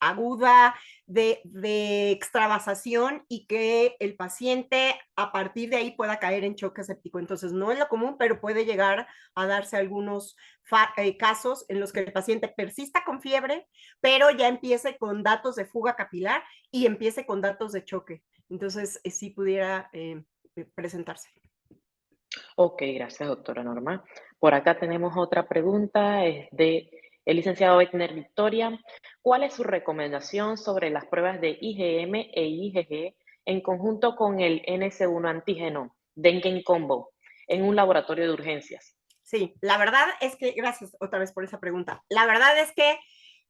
aguda de extravasación y que el paciente a partir de ahí pueda caer en choque séptico. Entonces no es lo común, pero puede llegar a darse algunos casos en los que el paciente persista con fiebre, pero ya empiece con datos de fuga capilar y empiece con datos de choque. Entonces, sí pudiera presentarse. Ok, gracias, doctora Norma. Por acá tenemos otra pregunta, es de el licenciado Etner Victoria. ¿Cuál es su recomendación sobre las pruebas de IgM e IgG en conjunto con el NS1 antígeno dengue en combo en un laboratorio de urgencias? Sí, la verdad es que, gracias otra vez por esa pregunta. La verdad es que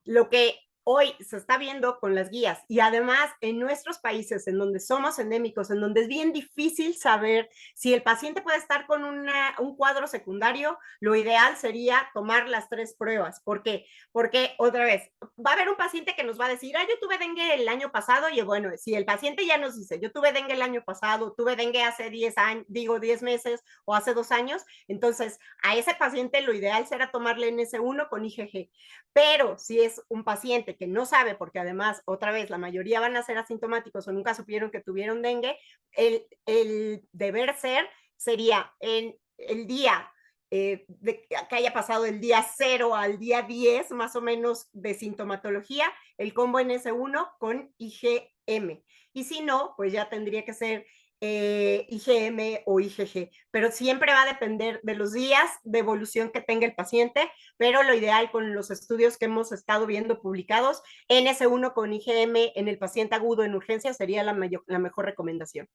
lo que hoy se está viendo con las guías y además en nuestros países en donde somos endémicos, en donde es bien difícil saber si el paciente puede estar con un cuadro secundario, lo ideal sería tomar las 3 pruebas. ¿Por qué? Porque otra vez, va a haber un paciente que nos va a decir, yo tuve dengue el año pasado y bueno, si el paciente ya nos dice, yo tuve dengue el año pasado, tuve dengue hace 10 años, 10 meses o hace 2 años, entonces a ese paciente lo ideal será tomarle NS1 con IgG. Pero si es un paciente que no sabe, porque además, otra vez, la mayoría van a ser asintomáticos o nunca supieron que tuvieron dengue, el deber ser sería en el día que haya pasado el día 0 al día 10, más o menos, de sintomatología, el combo NS1 con IgM. Y si no, pues ya tendría que ser IgM o IgG, pero siempre va a depender de los días de evolución que tenga el paciente, pero lo ideal con los estudios que hemos estado viendo publicados, NS1 con IgM en el paciente agudo en urgencia sería la mejor recomendación.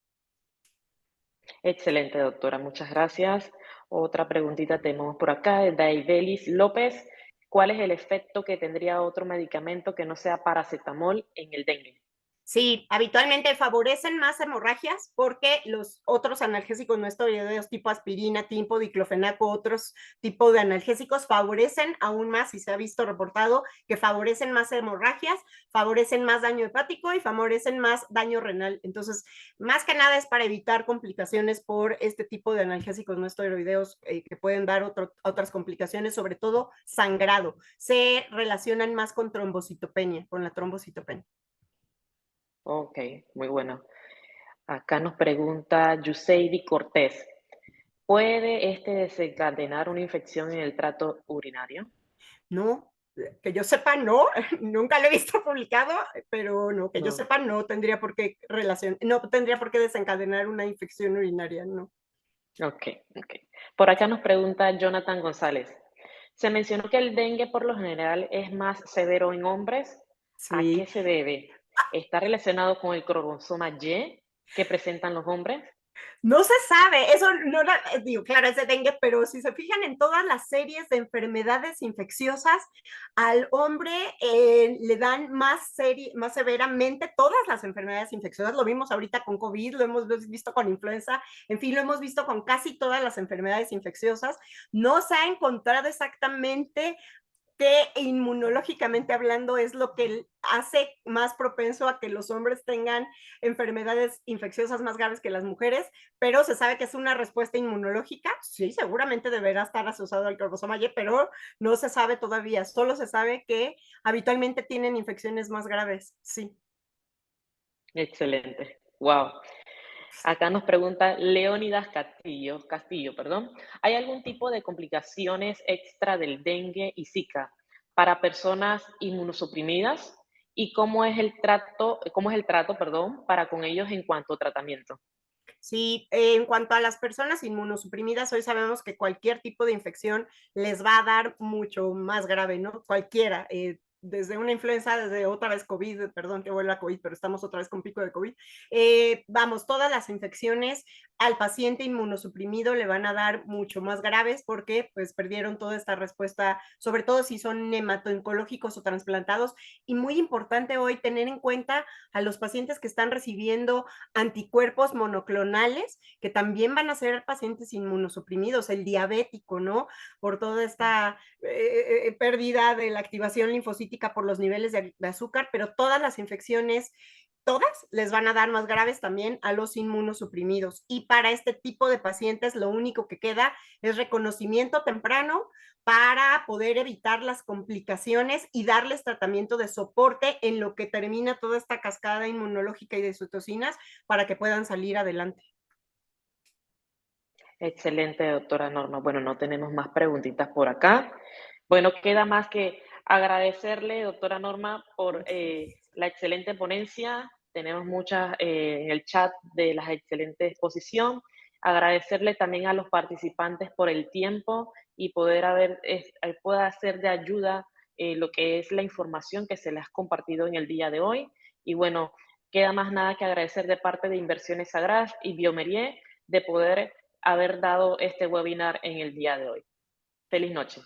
Excelente, doctora, muchas gracias. Otra preguntita tenemos por acá, de Daibelis López. ¿Cuál es el efecto que tendría otro medicamento que no sea paracetamol en el dengue? Sí, habitualmente favorecen más hemorragias porque los otros analgésicos no esteroideos tipo aspirina, tipo diclofenaco, otros tipos de analgésicos favorecen aún más, y se ha visto reportado que favorecen más hemorragias, favorecen más daño hepático y favorecen más daño renal. Entonces, más que nada es para evitar complicaciones por este tipo de analgésicos no esteroideos que pueden dar otras complicaciones, sobre todo sangrado. Se relacionan más con trombocitopenia, con la trombocitopenia. Ok, muy bueno. Acá nos pregunta Yuseidi Cortés. ¿Puede este desencadenar una infección en el trato urinario? No, que yo sepa, no, nunca lo he visto publicado, pero no, que yo No. sepa, no tendría por qué no tendría por qué desencadenar una infección urinaria, no. Ok, ok. Por acá nos pregunta Jonathan González. Se mencionó que el dengue por lo general es más severo en hombres. ¿A qué Sí, se debe? ¿Está relacionado con el cromosoma Y que presentan los hombres? no se sabe, eso no digo, claro, es de dengue, pero si se fijan en todas las series de enfermedades infecciosas, al hombre le dan más severamente todas las enfermedades infecciosas. Lo vimos ahorita con COVID, lo hemos visto con influenza, en fin, lo hemos visto con casi todas las enfermedades infecciosas. No se ha encontrado exactamente que inmunológicamente hablando es lo que hace más propenso a que los hombres tengan enfermedades infecciosas más graves que las mujeres, pero se sabe que es una respuesta inmunológica. Sí, seguramente deberá estar asociado al cromosoma Y, pero no se sabe todavía. Solo se sabe que habitualmente tienen infecciones más graves. Sí. Excelente. Wow. Acá nos pregunta Leónidas Castillo, perdón. ¿Hay algún tipo de complicaciones extra del dengue y Zika para personas inmunosuprimidas? ¿Y cómo es el trato, perdón, para con ellos en cuanto a tratamiento? Sí, en cuanto a las personas inmunosuprimidas, hoy sabemos que cualquier tipo de infección les va a dar mucho más grave, ¿no? Cualquiera. desde una influenza, desde otra vez COVID, perdón que vuelva COVID, pero estamos otra vez con pico de COVID. Vamos, todas las infecciones al paciente inmunosuprimido le van a dar mucho más graves porque pues perdieron toda esta respuesta, sobre todo si son hemato-oncológicos o trasplantados. Y muy importante hoy tener en cuenta a los pacientes que están recibiendo anticuerpos monoclonales, que también van a ser pacientes inmunosuprimidos, el diabético, ¿no? Por toda esta pérdida de la activación linfocítica por los niveles de azúcar, pero todas las infecciones, todas les van a dar más graves también a los inmunosuprimidos. Y para este tipo de pacientes lo único que queda es reconocimiento temprano para poder evitar las complicaciones y darles tratamiento de soporte en lo que termina toda esta cascada inmunológica y de citocinas para que puedan salir adelante. Excelente, doctora Norma. Bueno, no tenemos más preguntitas por acá. Bueno, queda más que agradecerle, doctora Norma, por la excelente ponencia. Tenemos muchas en el chat de la excelente exposición. Agradecerle también a los participantes por el tiempo y pueda ser de ayuda lo que es la información que se les ha compartido en el día de hoy. Y bueno, queda más nada que agradecer de parte de Inversiones Sagradas y Biomerie de poder haber dado este webinar en el día de hoy. Feliz noche.